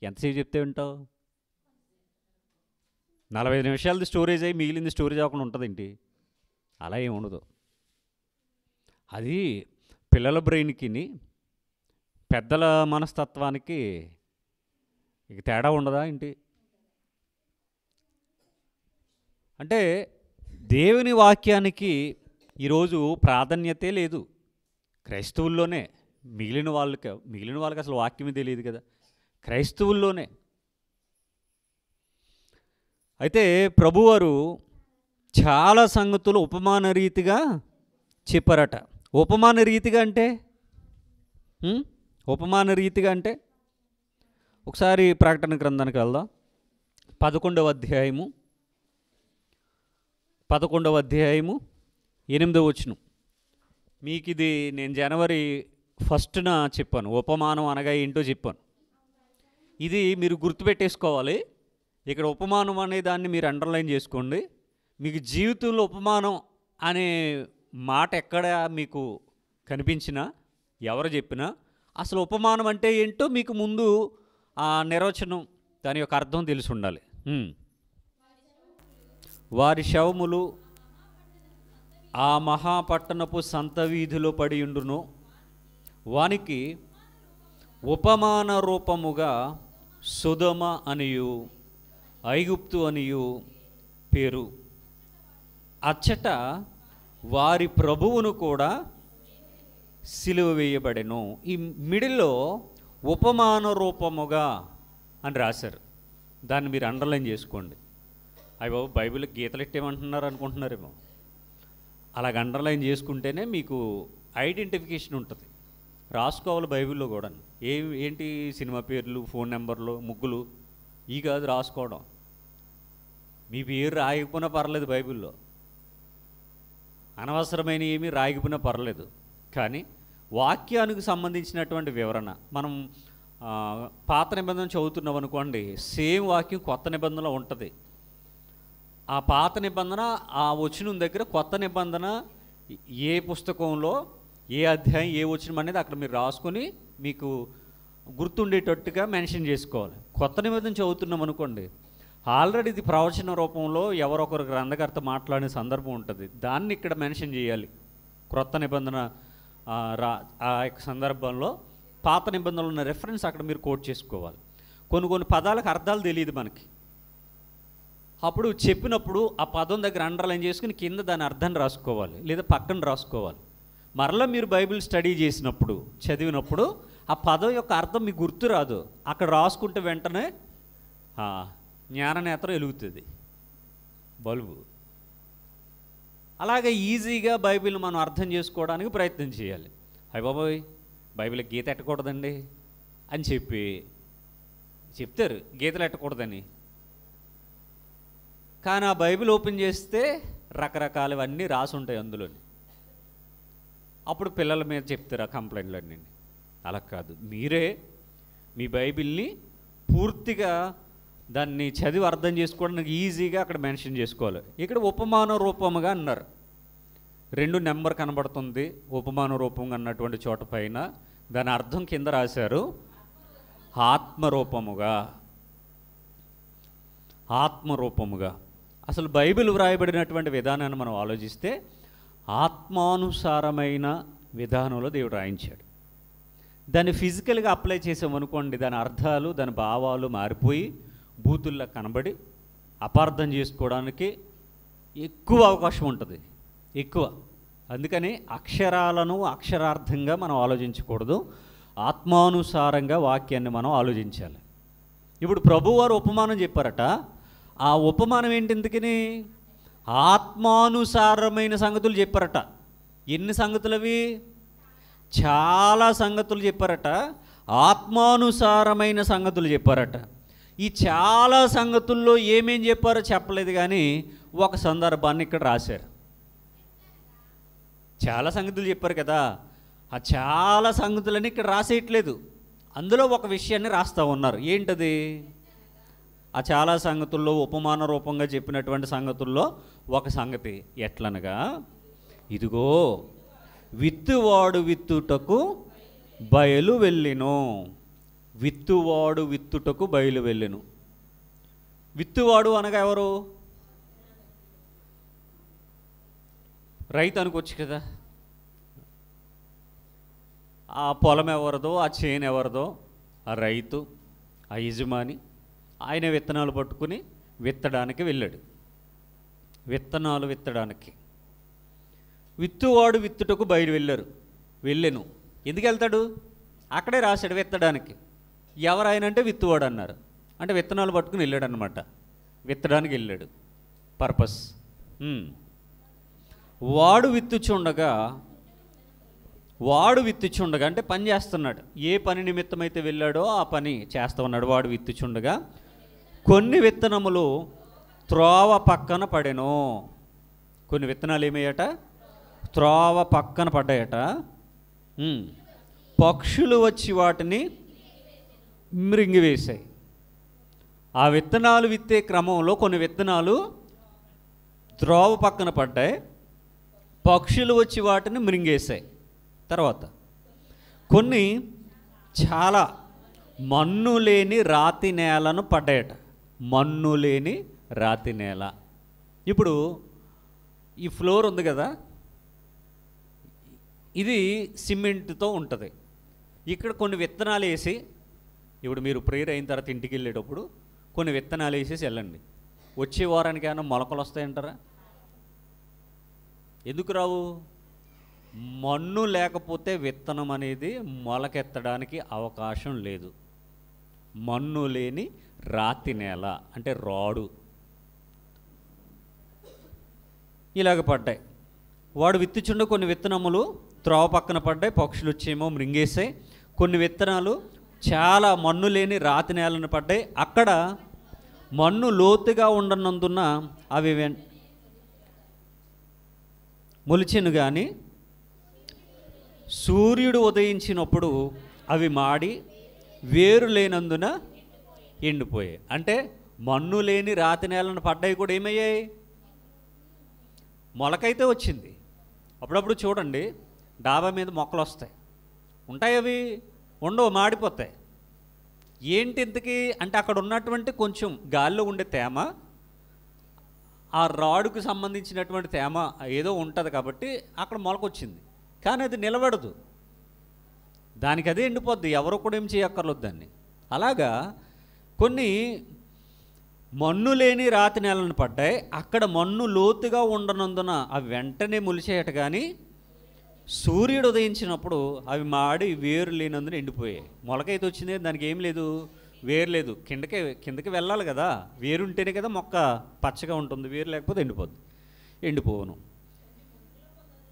Speaker 1: ఎంతసేపు చెప్తే వింటావు? 45 నిమిషాలది స్టోరేజ్ అయ్యి మిగిలింది స్టోరేజ్ అవ్వకుండా ఉంటుందేంటి? అలా ఏమి ఉండదు. అది పిల్లల బ్రెయిన్కి పెద్దల మనస్తత్వానికి ఇక తేడా ఉండదా ఏంటి? అంటే దేవుని వాక్యానికి ఈరోజు ప్రాధాన్యతే లేదు క్రైస్తవుల్లోనే. మిగిలిన వాళ్ళకి అసలు వాక్యమే తెలియదు కదా, క్రైస్తవుల్లోనే. అయితే ప్రభువారు చాలా సంగతులు ఉపమాన రీతిగా చెప్పారట. ఉపమాన రీతిగా అంటే ఒకసారి ప్రకటన గ్రంథానికి వెళ్దాం. 11వ అధ్యాయము 8వ వచనం. మీకు ఇది నేను జనవరి 1న చెప్పాను, ఉపమానం అనగా ఏంటో చెప్పాను. ఇది మీరు గుర్తుపెట్టేసుకోవాలి. ఇక్కడ ఉపమానం అనే దాన్ని మీరు అండర్లైన్ చేసుకోండి. మీకు జీవితంలో ఉపమానం అనే మాట ఎక్కడ మీకు కనిపించినా, ఎవరు చెప్పినా అసలు ఉపమానం అంటే ఏంటో మీకు ముందు ఆ నిర్వచనం, దాని యొక్క అర్థం తెలిసి ఉండాలి. వారి శవములు ఆ మహాపట్టణపు సంత వీధిలో పడి ఉండును, వానికి ఉపమాన రూపముగా సొదొమ అనియు ఐగుప్తు అనియు పేరు. అచ్చట వారి ప్రభువును కూడా సిలువ వేయబడెను. ఈ మిడిల్లో ఉపమాన రూపముగా అని రాశారు. దాన్ని మీరు అండర్లైన్ చేసుకోండి. అయ్యో బైబిల్ గీతలు ఎట్టేమంటున్నారు అనుకుంటున్నారేమో. అలాగ అండర్లైన్ చేసుకుంటేనే మీకు ఐడెంటిఫికేషన్ ఉంటుంది. రాసుకోవాలి బైబిల్లో కూడా. ఏంటి సినిమా పేర్లు, ఫోన్ నెంబర్లు, ముగ్గులు ఈ కాదు రాసుకోవడం. మీ పేరు రాయకపోయినా పర్లేదు, బైబిల్లో అనవసరమైన ఏమీ రాయకపోయినా పర్లేదు. కానీ వాక్యానికి సంబంధించినటువంటి వివరణ మనం పాత నిబంధన చదువుతున్నాం అనుకోండి, సేమ్ వాక్యం కొత్త నిబంధనలో ఉంటుంది. ఆ పాత నిబంధన ఆ వచనం దగ్గర కొత్త నిబంధన ఏ పుస్తకంలో ఏ అధ్యాయం ఏ వచనం అనేది అక్కడ మీరు రాసుకొని మీకు గుర్తుండేటట్టుగా మెన్షన్ చేసుకోవాలి. కొత్త నిబంధన చదువుతున్నాం అనుకోండి, ఆల్రెడీ ఇది ప్రవచన రూపంలో ఎవరొకరు గ్రంథకర్త మాట్లాడిన సందర్భం ఉంటుంది. దాన్ని ఇక్కడ మెన్షన్ చేయాలి. క్రొత్త నిబంధన ఆ యొక్క సందర్భంలో పాత నిబంధనలు ఉన్న రెఫరెన్స్ అక్కడ మీరు కోట్ చేసుకోవాలి. కొన్ని పదాలకు అర్థాలు తెలియదు మనకి. అప్పుడు చెప్పినప్పుడు ఆ పదం దగ్గర అండర్లైన్ చేసుకుని కింద దాని అర్థాన్ని రాసుకోవాలి, లేదా పక్కన రాసుకోవాలి. మరలా మీరు బైబిల్ స్టడీ చేసినప్పుడు, చదివినప్పుడు ఆ పదం యొక్క అర్థం మీకు గుర్తు రాదు, అక్కడ రాసుకుంటే వెంటనే జ్ఞాననేత్రం వెలుగుతుంది, బల్బు. అలాగే ఈజీగా బైబిల్ మనం అర్థం చేసుకోవడానికి ప్రయత్నం చేయాలి. అయ్య బాబోయ్ బైబిల్ గీత ఎట్టకూడదండి అని చెప్తారు, గీతలు ఎట్టకూడదని. కానీ ఆ బైబిల్ ఓపెన్ చేస్తే రకరకాలవన్నీ రాసి ఉంటాయి అందులోని. అప్పుడు పిల్లల మీద చెప్తారు ఆ కంప్లైంట్లు అన్నీ. అలా కాదు, మీరే మీ బైబిల్ని పూర్తిగా దాన్ని చదివి అర్థం చేసుకోవడానికి ఈజీగా అక్కడ మెన్షన్ చేసుకోవాలి. ఇక్కడ ఉపమాన రూపముగా అన్నారు. 2 నెంబర్ కనబడుతుంది ఉపమాన రూపంగా అన్నటువంటి చోట పైన. దాని అర్థం కింద రాశారు ఆత్మరూపముగా. అసలు బైబిల్ వ్రాయబడినటువంటి విధానాన్ని మనం ఆలోచిస్తే ఆత్మానుసారమైన విధానంలో దేవుడు రాయించాడు. దాన్ని ఫిజికల్గా అప్లై చేసామనుకోండి, దాని అర్థాలు దాని భావాలు మారిపోయి బూతుల్లా కనబడి అపార్థం చేసుకోవడానికి ఎక్కువ అవకాశం ఉంటుంది, ఎక్కువ. అందుకని అక్షరాలను అక్షరార్థంగా మనం ఆలోచించకూడదు, ఆత్మానుసారంగా వాక్యాన్ని మనం ఆలోచించాలి. ఇప్పుడు ప్రభువారు ఉపమానం చెప్పారట. ఆ ఉపమానం ఏంటి? ఎందుకని ఆత్మానుసారమైన సంగతులు చెప్పారట. ఎన్ని సంగతులు అవి? చాలా సంగతులు చెప్పారట. ఆత్మానుసారమైన సంగతులు చెప్పారట. ఈ చాలా సంగతుల్లో ఏమేం చెప్పారో చెప్పలేదు, కానీ ఒక సందర్భాన్ని ఇక్కడ రాశారు. చాలా సంగతులు చెప్పారు కదా, ఆ చాలా సంగతులని ఇక్కడ రాసేయట్లేదు. అందులో ఒక విషయాన్ని రాస్తూ ఉన్నారు. ఏంటది? ఆ చాలా సంగతుల్లో ఉపమాన రూపంగా చెప్పినటువంటి సంగతుల్లో ఒక సంగతి ఎట్లనగా, ఇదిగో విత్తువాడు విత్తుటకు బయలు వెళ్ళెను. విత్తువాడు విత్తుటకు బయలు వెళ్ళెను. విత్తువాడు అనగా ఎవరు? రైతు అనుకోవచ్చు కదా. ఆ పొలం ఎవరిదో, ఆ చేను ఎవరిదో, ఆ రైతు, ఆ యజమాని, ఆయన విత్తనాలు పట్టుకుని విత్తడానికి వెళ్ళాడు. విత్తనాలు విత్తడానికి విత్తువాడు విత్తుటకు బయలు వెళ్ళెను. ఎందుకు వెళ్తాడు? అక్కడే రాశాడు విత్తడానికి. ఎవరైనా అంటే విత్తువాడు అన్నారు, అంటే విత్తనాలు పట్టుకుని వెళ్ళాడు అనమాట. విత్తడానికి వెళ్ళాడు. పర్పస్. వాడు విత్తుచుండగా అంటే పని చేస్తున్నాడు. ఏ పని నిమిత్తమైతే వెళ్ళాడో ఆ పని చేస్తూ ఉన్నాడు. వాడు విత్తుచుండగా కొన్ని విత్తనములు త్రోవ పక్కన పడెను. కొన్ని విత్తనాలు ఏమయ్యాట? త్రోవ పక్కన పడ్డాయట. పక్షులు వచ్చి వాటిని మృంగివేశాయి. ఆ విత్తనాలు విత్తే క్రమంలో కొన్ని విత్తనాలు త్రోవ పక్కన పడ్డాయి, పక్షులు వచ్చి వాటిని మృంగేశాయి. తర్వాత కొన్ని చాలా మన్ను లేని రాతి నేలను పడ్డాయట. మన్ను లేని రాతి నేల. ఇప్పుడు ఈ ఫ్లోర్ ఉంది కదా, ఇది సిమెంట్తో ఉంటుంది. ఇక్కడ కొన్ని విత్తనాలు వేసి, ఇప్పుడు మీరు ప్రేయర్ అయిన తర్వాత ఇంటికి వెళ్ళేటప్పుడు కొన్ని విత్తనాలు వేసేసి వెళ్ళండి. వచ్చే వారానికి ఏమైనా మొలకలు వస్తాయంటారా? ఎందుకు రావు? మన్ను లేకపోతే విత్తనం అనేది మొలకెత్తడానికి అవకాశం లేదు. మన్ను లేని రాతి నేల అంటే రాడు ఇలాగ పడ్డాయి. వాడు విత్తుచుండ కొన్ని విత్తనములు త్రోవ పక్కన పడ్డాయి, పక్షులు వచ్చేమో మృంగేసాయి. కొన్ని విత్తనాలు చాలా మన్ను లేని రాతి నేలను పడ్డాయి. అక్కడ మన్ను లోతుగా ఉండనందున అవి మొలిచెను, కానీ సూర్యుడు ఉదయించినప్పుడు అవి మాడి వేరు లేనందున ఎండిపోయాయి. అంటే మన్ను లేని రాతి నేలను పడ్డాయి కూడా ఏమయ్యాయి? మొలకైతే వచ్చింది. అప్పుడప్పుడు చూడండి, డాబా మీద మొక్కలు వస్తాయి, ఉంటాయి, అవి ఉండవు, మాడిపోతాయి. ఏంటి ఇంతకీ అంటే అక్కడ ఉన్నటువంటి కొంచెం గాల్లో ఉండే తేమ, ఆ రాడుకు సంబంధించినటువంటి తేమ ఏదో ఉంటుంది కాబట్టి అక్కడ మొలకొచ్చింది. కానీ అది నిలబడదు, దానికి అదే ఎండిపోద్ది. ఎవరో కూడా ఏం చేయక్కర్లేదు దాన్ని. అలాగా కొన్ని మన్ను లేని రాతి నేలను పడ్డాయి. అక్కడ మన్ను లోతుగా ఉండనందున అవి వెంటనే మొలిచేయట, కానీ సూర్యుడు ఉదయించినప్పుడు అవి మాడి వేరు లేనందున ఎండిపోయాయి. మొలకైతే వచ్చింది, దానికి ఏం లేదు, వేరు లేదు. కిందకి వెళ్ళాలి కదా, వేరు ఉంటేనే కదా మొక్క పచ్చగా ఉంటుంది, వేరు లేకపోతే ఎండిపోవును.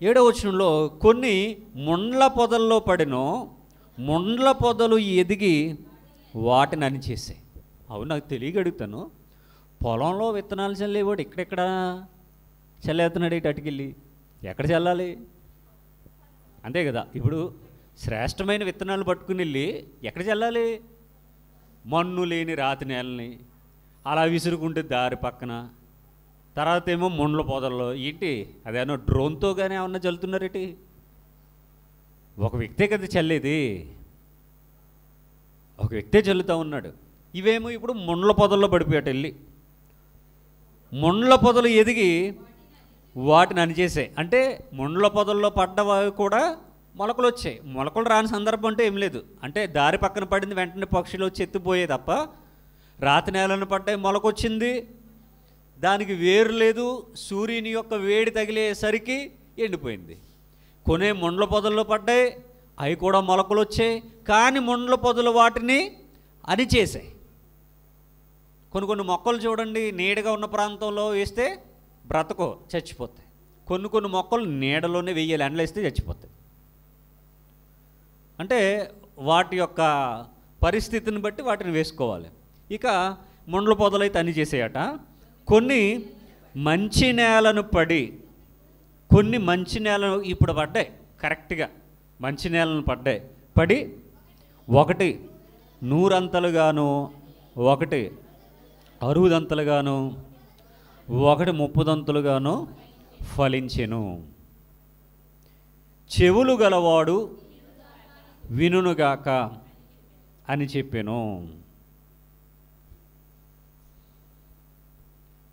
Speaker 1: 7వ వచనంలో కొన్ని ముండ్ల పొదల్లో పడినో, ముండ్ల పొదలు ఎదిగి వాటిని అణిచేసాయి. అవును, నాకు తెలియక అడుగుతాను, పొలంలో విత్తనాలు చల్లేవాడు ఎక్కడెక్కడ చల్లేస్తున్నాడు, ఇటు అటుకెళ్ళి ఎక్కడ చల్లాలి? అంతే కదా. ఇప్పుడు శ్రేష్టమైన విత్తనాలు పట్టుకుని వెళ్ళి ఎక్కడ చల్లాలి? మన్ను లేని రాతి నేలని అలా విసురుకుంటే దారి పక్కన. తర్వాత ఏమో ముండ్ల పొదల్లో. ఏంటి అదేమో డ్రోన్తో కానీ ఏమన్నా చల్లుతున్నారేటి? ఒక వ్యక్తే కదా చల్లేది, ఒక వ్యక్తే చల్లుతూ ఉన్నాడు. ఇవేమో ఇప్పుడు ముండ్ల పొదల్లో పడిపోయాట. వెళ్ళి ముండ్ల పొదలు ఎదిగి వాటిని అణిచేసాయి. అంటే ముండ్ల పొదల్లో పడ్డవి కూడా మొలకలు వచ్చాయి. మొలకలు రాని సందర్భం అంటే ఏం లేదు. అంటే దారి పక్కన పడింది, వెంటనే పక్షులు వచ్చి ఎత్తిపోయే తప్ప, రాతి నేలను పడ్డాయి, మొలకొచ్చింది, దానికి వేరు లేదు, సూర్యుని యొక్క వేడి తగిలేసరికి ఎండిపోయింది. కొనే ముండ్ల పొదల్లో పడ్డాయి, అవి కూడా మొలకలు వచ్చాయి, కానీ ముండ్ల పొదలు వాటిని అణిచేసాయి. కొన్ని మొక్కలు చూడండి, నీడగా ఉన్న ప్రాంతంలో వేస్తే బ్రతకో, చచ్చిపోతాయి. కొన్ని మొక్కలు నీడలోనే వెయ్యాలి, ఎండలో వేస్తే చచ్చిపోతాయి. అంటే వాటి యొక్క పరిస్థితిని బట్టి వాటిని వేసుకోవాలి. ఇక ముండ్ల పొదలైతే అన్ని చేసేయట. కొన్ని మంచి నేలను పడి, కొన్ని మంచి నేలను ఇప్పుడు పడ్డాయి, కరెక్ట్గా మంచి నేలను పడి ఒకటి 100 అంతలుగాను, ఒకటి 60 అంతలుగాను, ఒకటి 30 అంతలుగాను ఫలించెను. చెవులు గలవాడు వినుగాక అని చెప్పాను.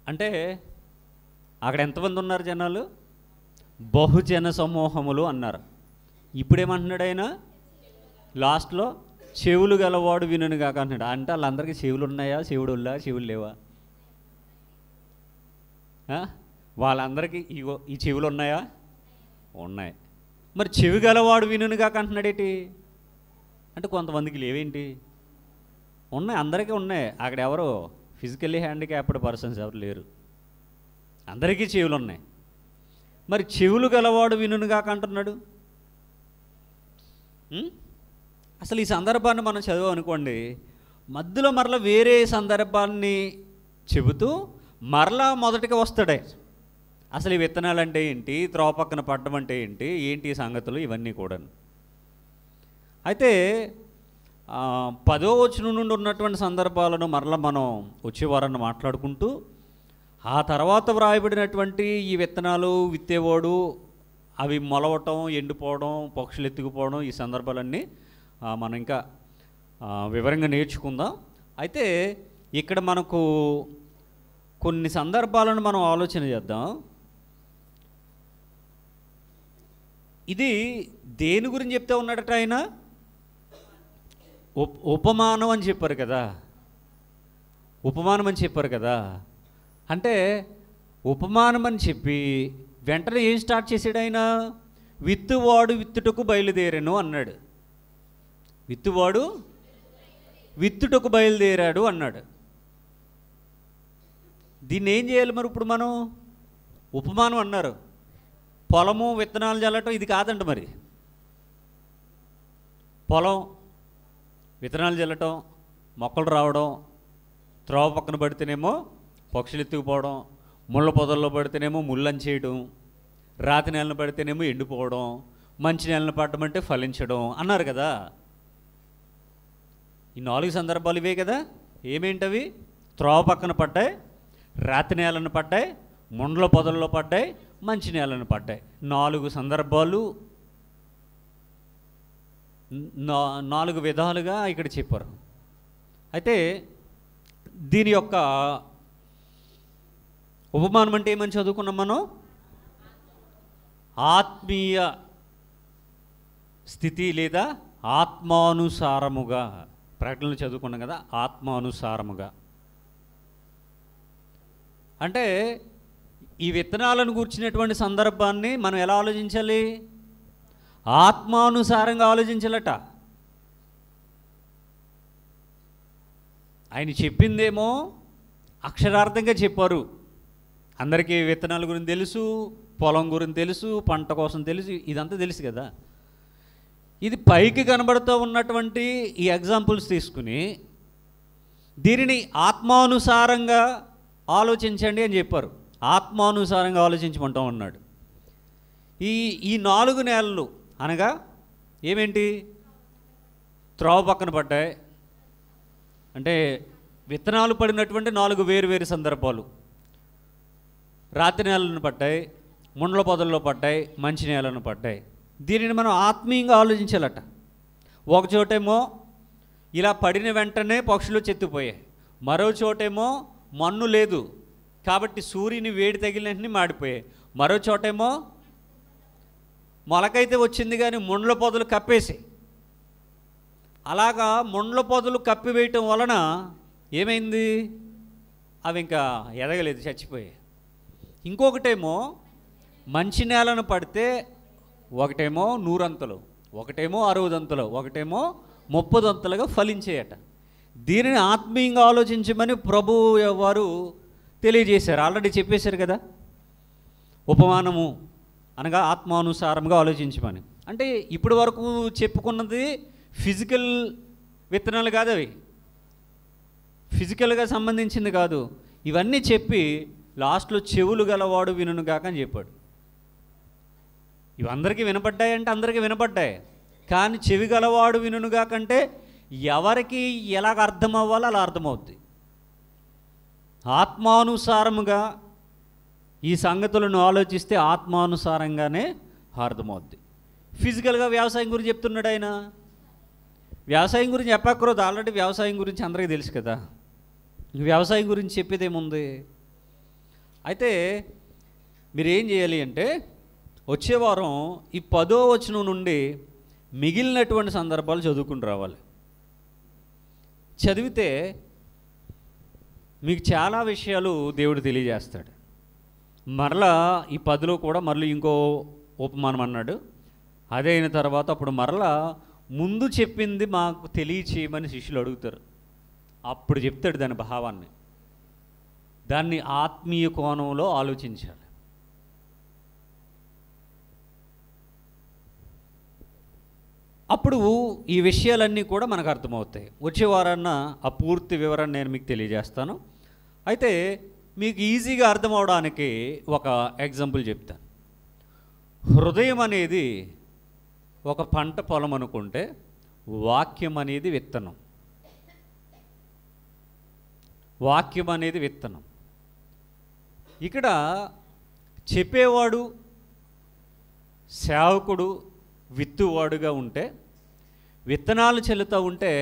Speaker 1: అంటే అక్కడ ఎంతమంది ఉన్నారు జనాలు? బహుజన సమూహములు అన్నారు. ఇప్పుడేమంటున్నాడు ఆయన లాస్ట్లో? చెవులు గలవాడు వినుగాక అంటున్నాడు. అంటే వాళ్ళందరికీ చెవులు ఉన్నాయా? చెవులు లేవా? వాళ్ళందరికీ ఈ చెవులు ఉన్నాయా? ఉన్నాయి. మరి చెవి గలవాడు వినుగాక అంటున్నాడేంటి? అంటే కొంతమందికి లేవేంటి? ఉన్నాయి, అందరికీ ఉన్నాయి. అక్కడ ఎవరు ఫిజికల్లీ హ్యాండిక్యాప్డ్ పర్సన్స్ ఎవరు లేరు, అందరికీ చెవులు ఉన్నాయి. మరి చెవులు గలవాడు వినుగాక అంటున్నాడు. అసలు ఈ సందర్భాన్ని మనం చదివామనుకోండి, మధ్యలో మరలా వేరే సందర్భాన్ని చెబుతూ మరలా మొదటికి వస్తాడే. అసలు ఈ విత్తనాలు అంటే ఏంటి, త్రోవ పక్కన పడ్డం అంటే ఏంటి, ఏంటి సంగతులు, ఇవన్నీ కూడా. అయితే 10వ వచనం నుండి ఉన్నటువంటి సందర్భాలను మరలా మనం వచ్చే వారాన్ని మాట్లాడుకుంటూ, ఆ తర్వాత వ్రాయబడినటువంటి ఈ విత్తనాలు విత్తేవాడు, అవి మొలవటం, ఎండిపోవడం, పక్షులు ఎత్తుకుపోవడం, ఈ సందర్భాలన్నీ మనం ఇంకా వివరంగా నేర్చుకుందాం. అయితే ఇక్కడ మనకు కొన్ని సందర్భాలను మనం ఆలోచన చేద్దాం. ఇది దేని గురించి చెప్తే ఉన్నాడట ఆయన? ఉపమానం అని చెప్పారు కదా, ఉపమానం అని చెప్పారు కదా. అంటే ఉపమానం అని చెప్పి వెంటనే ఏం స్టార్ట్ చేసాడు ఆయన? విత్తువాడు విత్తుటకు బయలుదేరాను అన్నాడు. విత్తువాడు విత్తుటకు బయలుదేరాడు అన్నాడు. దీన్ని ఏం చేయాలి మరి ఇప్పుడు మనం? ఉపమానం అన్నారు, పొలము విత్తనాలు చల్లటం ఇది కాదంట. మరి పొలం విత్తనాలు చల్లటం, మొక్కలు రావడం, త్రోవ పక్కన పడితేనేమో పక్షులు ఎత్తుకుపోవడం, ముళ్ళ పొదల్లో పడితేనేమో ముళ్ళని చేయడం, రాతి నేలను పడితేనేమో ఎండిపోవడం, మంచి నేలను పడటమంటే ఫలించడం అన్నారు కదా. ఈ 4 సందర్భాలు ఇవే కదా. ఏమేంటవి? త్రోవ పక్కన పడ్డాయి, రాతి నేలను పడ్డాయి, ముండ్ల పొదల్లో పడ్డాయి, మంచి నేలను పడ్డాయి. 4 సందర్భాలు 4 విధాలుగా ఇక్కడ చెప్పారు. అయితే దీని యొక్క ఉపమానం అంటే ఏమని చదువుకున్నాం మనం? ఆత్మీయ స్థితి లేదా ఆత్మానుసారముగా, ప్రకటనలు చదువుకున్నాం కదా, ఆత్మానుసారముగా. అంటే ఈ విత్తనాలను కూర్చున్నటువంటి సందర్భాన్ని మనం ఎలా ఆలోచించాలి? ఆత్మానుసారంగా ఆలోచించాలట. ఆయన చెప్పిందేమో అక్షరార్థంగా చెప్పారు. అందరికీ విత్తనాల గురించి తెలుసు, పొలం గురించి తెలుసు, పంట కోసం తెలుసు, ఇదంతా తెలుసు కదా. ఇది పైకి కనబడుతూ ఉన్నటువంటి ఈ ఎగ్జాంపుల్స్ తీసుకుని దీనిని ఆత్మానుసారంగా ఆలోచించండి అని చెప్పారు. ఆత్మానుసారంగా ఆలోచించమంటూ ఉన్నాడు. ఈ 4 నేలలు అనగా ఏమేంటి? త్రోవ పక్కన పడ్డాయి అంటే విత్తనాలు పడినటువంటి 4 వేరు సందర్భాలు. రాతి నేలను పడ్డాయి, ముండ్ల పొదల్లో పడ్డాయి, మంచి నేలను పడ్డాయి. దీనిని మనం ఆత్మీయంగా ఆలోచించాలట. ఒక చోటేమో ఇలా పడిన వెంటనే పక్షులు చెత్తుపోయాయి, మరో చోటేమో మన్ను లేదు కాబట్టి సూర్యుని వేడి తగిలిన వెంటనే మాడిపోయాయి, మరో చోటేమో మొలకైతే వచ్చింది కానీ ముండ్ల పొదలు కప్పేసి, అలాగా ముండ్ల పొదలు కప్పివేయటం వలన ఏమైంది? అవి ఇంకా ఎదగలేదు, చచ్చిపోయాయి. ఇంకొకటేమో మంచి నేలను పడితే ఒకటేమో 100 అంతలు, ఒకటేమో 60 అంతలు, ఒకటేమో 30 అంతలుగా ఫలించేయట. దీనిని ఆత్మీయంగా ఆలోచించమని ప్రభువు వారు తెలియజేశారు. ఆల్రెడీ చెప్పేశారు కదా, ఉపమానము అనగా ఆత్మానుసారంగా ఆలోచించమని. అంటే ఇప్పటి వరకు చెప్పుకున్నది ఫిజికల్ విత్తనాలు కాదు, అవి ఫిజికల్గా సంబంధించింది కాదు. ఇవన్నీ చెప్పి లాస్ట్లో చెవులు గలవాడు వినుగాక అని చెప్పాడు. ఇవి అందరికీ వినపడ్డాయంటే అందరికీ వినపడ్డాయి, కానీ చెవి గలవాడు వినుగాకంటే ఎవరికి ఎలాగ అర్థం అవ్వాలో అలా అర్థమవుద్ది. ఆత్మానుసారముగా ఈ సంగతులను ఆలోచిస్తే ఆత్మానుసారంగానే అర్థమవుద్ది. ఫిజికల్గా వ్యవసాయం గురించి చెప్తున్నాడు ఆయన. వ్యవసాయం గురించి చెప్పక్కర్లేదు, ఆల్రెడీ వ్యవసాయం గురించి అందరికీ తెలుసు కదా. వ్యవసాయం గురించి చెప్పేది ఏముంది? అయితే మీరు ఏం చేయాలి అంటే వచ్చే వారం ఈ 10వ వచనం నుండి మిగిలినటువంటి సందర్భాలు చదువుకుని రావాలి. చదివితే మీకు చాలా విషయాలు దేవుడు తెలియజేస్తాడు. మరలా ఈ 10లో కూడా మళ్ళీ ఇంకో ఉపమానం అన్నాడు. అదే అయిన తర్వాత అప్పుడు మరలా ముందు చెప్పింది మాకు తెలియచేయమని శిష్యులు అడుగుతారు. అప్పుడు చెప్తాడు దాని భావాన్ని. దాన్ని ఆత్మీయ కోణంలో ఆలోచించాలి. అప్పుడు ఈ విషయాలన్నీ కూడా మనకు అర్థమవుతాయి. వచ్చే వారాన్న ఆ పూర్తి వివరాన్ని నేను మీకు తెలియజేస్తాను. అయితే మీకు ఈజీగా అర్థం అవడానికి ఒక ఎగ్జాంపుల్ చెప్తాను. హృదయం అనేది ఒక పంట పొలం అనుకుంటే వాక్యం అనేది విత్తనం. వాక్యం అనేది విత్తనం. ఇక్కడ చెప్పేవాడు సేవకుడు విత్తువాడుగా ఉంటే, విత్తనాలు చెల్లుతూ ఉంటే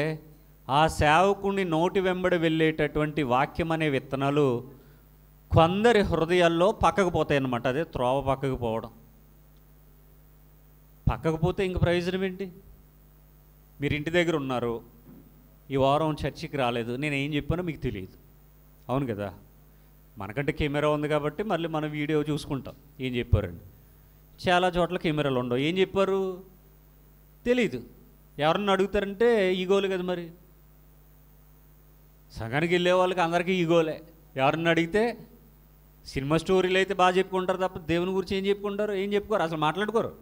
Speaker 1: ఆ సేవకుని నోటి వెంబడి వెళ్ళేటటువంటి వాక్యం అనే విత్తనాలు కొందరి హృదయాల్లో పక్కకు పోతాయి అన్నమాట. అదే త్రోవ పక్కకు పోవడం. పక్కకు పోతే ఇంక ప్రయోజనం ఏంటి? మీరు ఇంటి దగ్గర ఉన్నారు, ఈ వారం చర్చికి రాలేదు, నేను ఏం చెప్పానో మీకు తెలియదు, అవును కదా. మనకంటే కెమెరా ఉంది కాబట్టి మళ్ళీ మనం వీడియో చూసుకుంటాం ఏం చెప్పారండి. చాలా చోట్ల కెమెరాలు ఉండవు, ఏం చెప్పారు తెలీదు. ఎవరన్నా అడుగుతారంటే ఈగోలు కదా. మరి సగానికి వెళ్ళే వాళ్ళకి అందరికీ ఈగోలే. ఎవరన్నా అడిగితే సినిమా స్టోరీలు అయితే బాగా చెప్పుకుంటారు తప్ప దేవుని గురించి ఏం చెప్పుకుంటారు? ఏం చెప్పుకోరు, అసలు మాట్లాడుకోరు.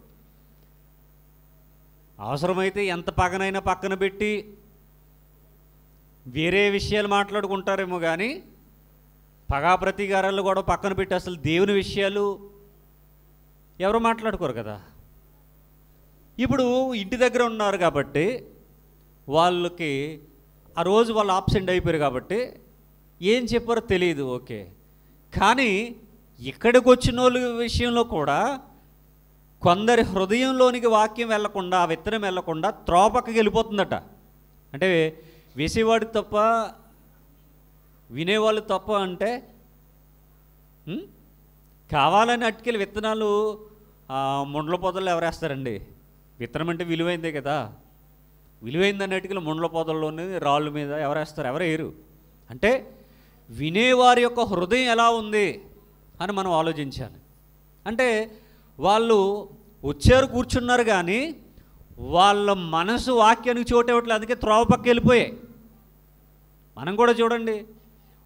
Speaker 1: అవసరమైతే ఎంత పగనైనా పక్కన పెట్టి వేరే విషయాలు మాట్లాడుకుంటారేమో కానీ పగా ప్రతీకారాలు కూడా పక్కన పెట్టి అసలు దేవుని విషయాలు ఎవరు మాట్లాడుకోరు కదా. ఇప్పుడు ఇంటి దగ్గర ఉన్నారు కాబట్టి వాళ్ళకి ఆ రోజు వాళ్ళు ఆబ్సెంట్ అయిపోయారు కాబట్టి ఏం చెప్పారో తెలియదు, ఓకే. కానీ ఇక్కడికి వచ్చిన వాళ్ళ విషయంలో కూడా కొందరి హృదయంలోనికి వాక్యం వెళ్లకుండా, ఆ విత్తనం వెళ్లకుండా త్రోపక్కకి వెళ్ళిపోతుందట. అంటే వేసేవాడికి తప్ప వినేవాళ్ళు తప్ప అంటే కావాలని అట్టుకెళ్ళి విత్తనాలు ముండ్ల పొదల్లో ఎవరేస్తారండి? విత్తనం అంటే విలువైందే కదా. విలువైందని అట్టుకెళ్ళి ముండ్ల పొదల్లోని రాళ్ళ మీద ఎవరేస్తారు? ఎవరేయరు. అంటే వినేవారి యొక్క హృదయం ఎలా ఉంది అని మనం ఆలోచించాలి. అంటే వాళ్ళు వచ్చారు, కూర్చున్నారు, కానీ వాళ్ళ మనసు వాక్యానికి చోటు ఇవ్వట్లేదు, అందుకే త్రోవ పక్క వెళ్ళిపోయాయి. మనం కూడా చూడండి,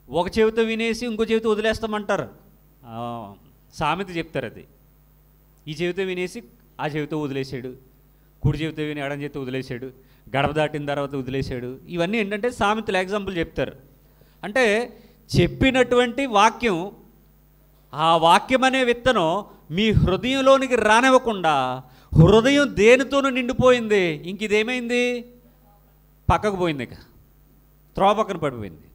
Speaker 1: ఒక చెవితో వినేసి ఇంకో చెవితో వదిలేస్తామంటారు. సామెత చెప్తారు అది. ఈ చెవితో వినేసి ఆ చెవితో వదిలేసాడు, కుడి చెవితో విని ఎడం చేతితో వదిలేసాడు, గడప దాటిన తర్వాత వదిలేసాడు. ఇవన్నీ ఏంటంటే సామెతలు ఎగ్జాంపుల్ చెప్తారు. అంటే చెప్పినటువంటి వాక్యం, ఆ వాక్యం అనే విత్తనం మీ హృదయంలోనికి రానివ్వకుండా హృదయం దేనితోనూ నిండిపోయింది. ఇంక ఇదేమైంది? పక్కకు పోయింది, ఇక త్రోవ పక్కన పడిపోయింది.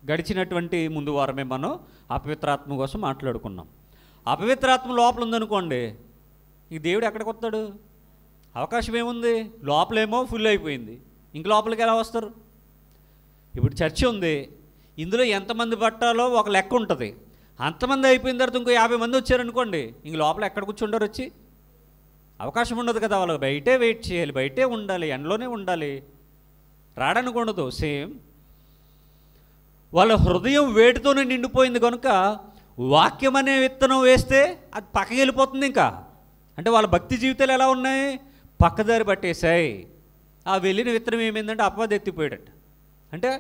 Speaker 1: గడిచినటువంటి ముందు వారమే మనం అపవిత్రాత్మ కోసం మాట్లాడుకున్నాం. అపవిత్రాత్మ లోపల ఉందనుకోండి, ఈ దేవుడు ఎక్కడికి వస్తాడు? అవకాశం ఏముంది? లోపలేమో ఫుల్ అయిపోయింది, ఇంక లోపలికి ఎలా వస్తారు? ఇప్పుడు చర్చి ఉంది, ఇందులో ఎంతమంది పట్టాలో ఒక లెక్క ఉంటుంది. అంతమంది అయిపోయిన తర్వాత ఇంకో 50 మంది వచ్చారనుకోండి, ఇంక లోపల ఎక్కడ కూర్చుంటారు? వచ్చి అవకాశం ఉండదు కదా. వాళ్ళకి బయటే వెయిట్ చేయాలి, బయటే ఉండాలి, ఎండలోనే ఉండాలి, రావడానికి ఉండదు. సేమ్ వాళ్ళ హృదయం వేటితోనే నిండిపోయింది కనుక వాక్యం అనే విత్తనం వేస్తే అది పక్కకి వెళ్ళిపోతుంది. ఇంకా అంటే వాళ్ళ భక్తి జీవితాలు ఎలా ఉన్నాయి? పక్కదారి పట్టేశాయి. ఆ వెళ్ళిన విత్తనం ఏమైందంటే అపవాది ఎత్తిపోయాడట. అంటే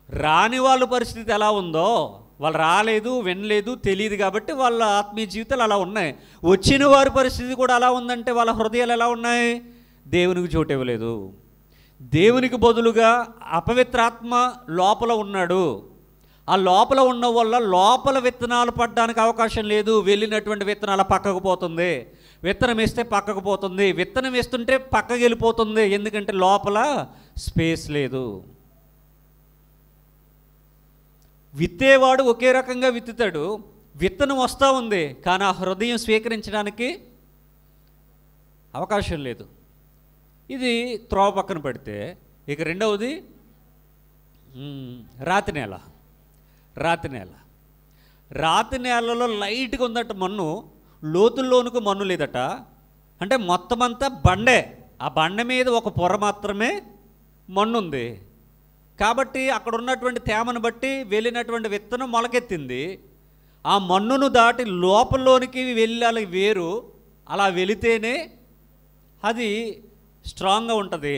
Speaker 1: రాని వాళ్ళ పరిస్థితి ఎలా ఉందో, వాళ్ళు రాలేదు, వినలేదు, తెలియదు కాబట్టి వాళ్ళ ఆత్మీయ జీవితాలు అలా ఉన్నాయి. వచ్చిన వారి పరిస్థితి కూడా అలా ఉందంటే వాళ్ళ హృదయాలు ఎలా ఉన్నాయి? దేవునికి చోటు ఇవ్వలేదు. దేవునికి బదులుగా అపవిత్రాత్మ లోపల ఉన్నాడు. ఆ లోపల ఉన్న వల్ల లోపల విత్తనాలు పడడానికి అవకాశం లేదు. వెళ్ళినటువంటి విత్తనాలు పక్కకు పోతుంది. విత్తనం వేస్తే పక్కకు పోతుంది. విత్తనం వేస్తుంటే పక్కకి వెళ్ళిపోతుంది. ఎందుకంటే లోపల స్పేస్ లేదు. విత్తేవాడు ఒకే రకంగా విత్తుతాడు. విత్తనం వస్తూ ఉంది, కానీ ఆ హృదయం స్వీకరించడానికి అవకాశం లేదు. ఇది త్రోవ పక్కన పెడితే, ఇక రెండవది రాతి నేల. రాతి నేలలో లైట్గా ఉందట మన్ను, లోతుల్లోనికి మన్ను లేదట. అంటే మొత్తం అంతా బండే, ఆ బండ మీద ఒక పొర మాత్రమే మన్ను ఉంది. కాబట్టి అక్కడ ఉన్నటువంటి తేమను బట్టి వెళ్ళినటువంటి విత్తనం మొలకెత్తింది. ఆ మన్నును దాటి లోపల్లోనికి వెళ్ళాలి వేరు. అలా వెళితేనే అది స్ట్రాంగ్గా ఉంటుంది.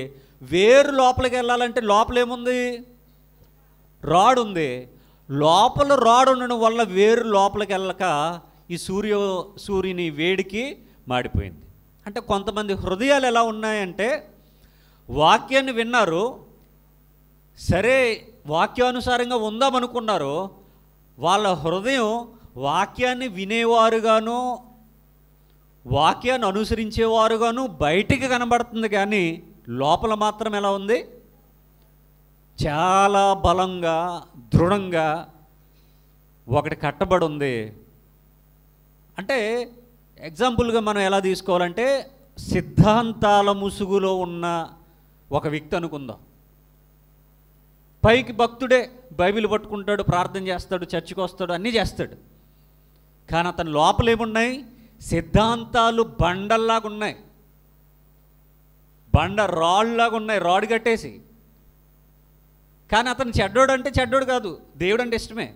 Speaker 1: వేరు లోపలికి వెళ్ళాలంటే లోపల ఏముంది? రాడ్ ఉంది. లోపల రాడ్ ఉండడం వల్ల వేరు లోపలికి వెళ్ళక ఈ సూర్యుని వేడికి మాడిపోయింది. అంటే కొంతమంది హృదయాలు ఎలా ఉన్నాయంటే, వాక్యాన్ని విన్నారు, సరే వాక్యానుసారంగా ఉందామనుకున్నారు. వాళ్ళ హృదయం వాక్యాన్ని వినేవారుగాను వాక్యాన్ని అనుసరించేవారుగాను బయటికి కనబడుతుంది, కానీ లోపల మాత్రం ఎలా ఉంది? చాలా బలంగా దృఢంగా ఒకటి కట్టబడి ఉంది. అంటే ఎగ్జాంపుల్గా మనం ఎలా తీసుకోవాలంటే, సిద్ధాంతాల ముసుగులో ఉన్న ఒక వ్యక్తి అనుకుందాం. పైకి భక్తుడే, బైబిల్ పట్టుకుంటాడు, ప్రార్థన చేస్తాడు, చర్చికి వస్తాడు, అన్నీ చేస్తాడు. కానీ అతని లోపల ఏమున్నాయి? సిద్ధాంతాలు బండల్లాగా ఉన్నాయి, బండ రాళ్ళలాగా ఉన్నాయి, రాడ్ కట్టేసి. కానీ అతను చెడ్డోడు అంటే చెడ్డోడు కాదు, దేవుడు అంటే ఇష్టమే.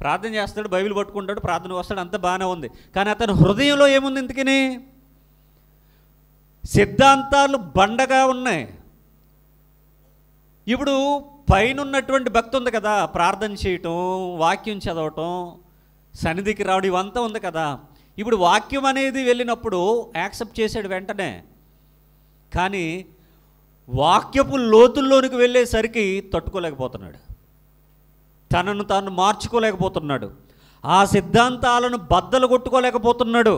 Speaker 1: ప్రార్థన చేస్తాడు, బైబిల్ పట్టుకుంటాడు, ప్రార్థన వస్తాడు, అంతా బాగానే ఉంది. కానీ అతని హృదయంలో ఏముంది? ఇంతకని సిద్ధాంతాలు బండగా ఉన్నాయి. ఇప్పుడు పైన ఉన్నటువంటి భక్తి ఉంది కదా, ప్రార్థన చేయటం, వాక్యం చదవటం, సన్నిధికి రావడం, ఇవంతా ఉంది కదా. ఇప్పుడు వాక్యం అనేది వెళ్ళినప్పుడు యాక్సెప్ట్ చేశాడు వెంటనే. కానీ వాక్యపు లోతుల్లోనికి వెళ్ళేసరికి తట్టుకోలేకపోతున్నాడు, తనను తాను మార్చుకోలేకపోతున్నాడు, ఆ సిద్ధాంతాలను బద్దలు కొట్టుకోలేకపోతున్నాడు,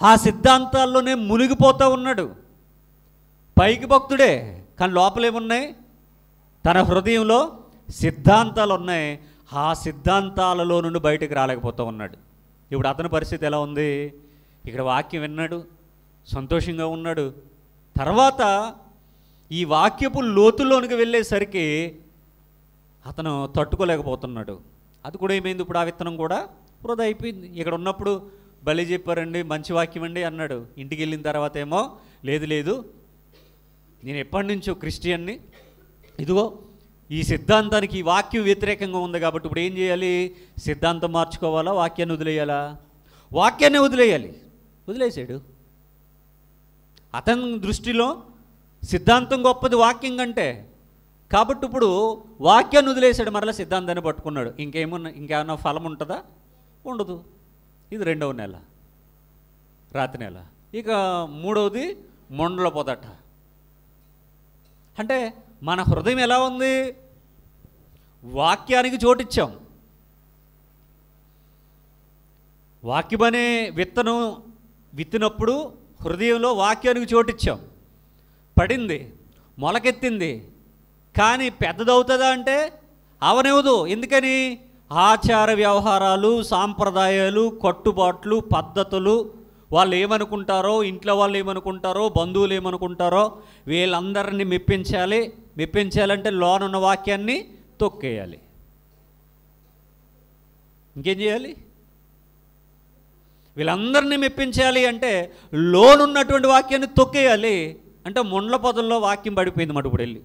Speaker 1: ఆ సిద్ధాంతాల్లోనే మునిగిపోతూ ఉన్నాడు. పైకి భక్తుడే, కానీ లోపలేమున్నాయి? తన హృదయంలో సిద్ధాంతాలు ఉన్నాయి. ఆ సిద్ధాంతాలలో నుండి బయటకు రాలేకపోతూ ఉన్నాడు. ఇప్పుడు అతని పరిస్థితి ఎలా ఉంది? ఇక్కడ వాక్యం విన్నాడు, సంతోషంగా ఉన్నాడు. తర్వాత ఈ వాక్యపు లోతుల్లోనికి వెళ్ళేసరికి అతను తట్టుకోలేకపోతున్నాడు. అది కూడా ఏమైంది? ఇప్పుడు ఆ విత్తనం కూడా వృధా అయిపోయింది. ఇక్కడ ఉన్నప్పుడు బలి చెప్పారండి, మంచి వాక్యం అండి అన్నాడు. ఇంటికి వెళ్ళిన తర్వాత ఏమో లేదు, నేను ఎప్పటి నుంచో క్రిస్టియన్ని, ఇదిగో ఈ సిద్ధాంతానికి ఈ వాక్యం వ్యతిరేకంగా ఉంది కాబట్టి ఇప్పుడు ఏం చేయాలి? సిద్ధాంతం మార్చుకోవాలా, వాక్యాన్ని వదిలేయాలా? వాక్యాన్ని వదిలేయాలి. వదిలేసాడు. అతని దృష్టిలో సిద్ధాంతం గొప్పది వాక్యం కంటే. కాబట్టి ఇప్పుడు వాక్యాన్ని వదిలేసాడు, మరలా సిద్ధాంతాన్ని పట్టుకున్నాడు. ఇంకేమన్నా ఫలం ఉంటుందా? ఉండదు. ఇది రెండవ నెల, రాతి నెల. ఇక మూడవది మొండల పొదట. అంటే మన హృదయం ఎలా ఉంది? వాక్యానికి చోటిచ్చాం. వాక్యమనే విత్తనం విత్తినప్పుడు హృదయంలో వాక్యానికి చోటిచ్చాం, పడింది, మొలకెత్తింది. కానీ పెద్దదవుతుందా అంటే అవనివ్వదు. ఎందుకని? ఆచార వ్యవహారాలు, సాంప్రదాయాలు, కట్టుబాట్లు, పద్ధతులు, వాళ్ళు ఏమనుకుంటారో, ఇంట్లో వాళ్ళు ఏమనుకుంటారో, బంధువులు ఏమనుకుంటారో, వీళ్ళందరినీ మెప్పించాలంటే లోనున్న వాక్యాన్ని తొక్కేయాలి. ఇంకేం చేయాలి? వీళ్ళందరినీ మెప్పించాలి అంటే లోనున్నటువంటి వాక్యాన్ని తొక్కేయాలి. అంటే ముండ్ల పొదల్లో వాక్యం పడిపోయింది మాట. ఇప్పుడు వెళ్ళి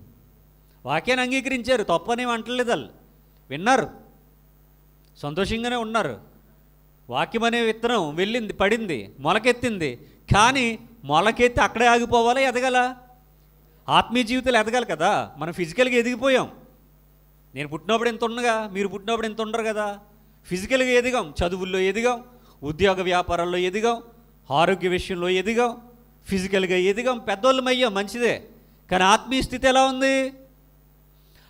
Speaker 1: వాక్యాన్ని అంగీకరించారు, తప్పనేం అంటలేదు, వాళ్ళు విన్నారు, సంతోషంగానే ఉన్నారు. వాక్యం అనే విత్తనం వెళ్ళింది, పడింది, మొలకెత్తింది. కానీ మొలకెత్తి అక్కడే ఆగిపోవాలా? ఎదగాల? ఆత్మీయ జీవితాలు ఎదగాలి కదా. మనం ఫిజికల్గా ఎదిగిపోయాం. నేను పుట్టినప్పుడు ఎంత ఉండగా, మీరు పుట్టినప్పుడు ఎంత ఉండరు కదా. ఫిజికల్గా ఎదిగాం, చదువుల్లో ఎదిగాం, ఉద్యోగ వ్యాపారాల్లో ఎదిగాం, ఆరోగ్య విషయంలో ఎదిగాం, ఫిజికల్గా ఎదిగాం, పెద్దోళ్ళం అయ్యాం, మంచిదే. కానీ ఆత్మీయ స్థితి ఎలా ఉంది?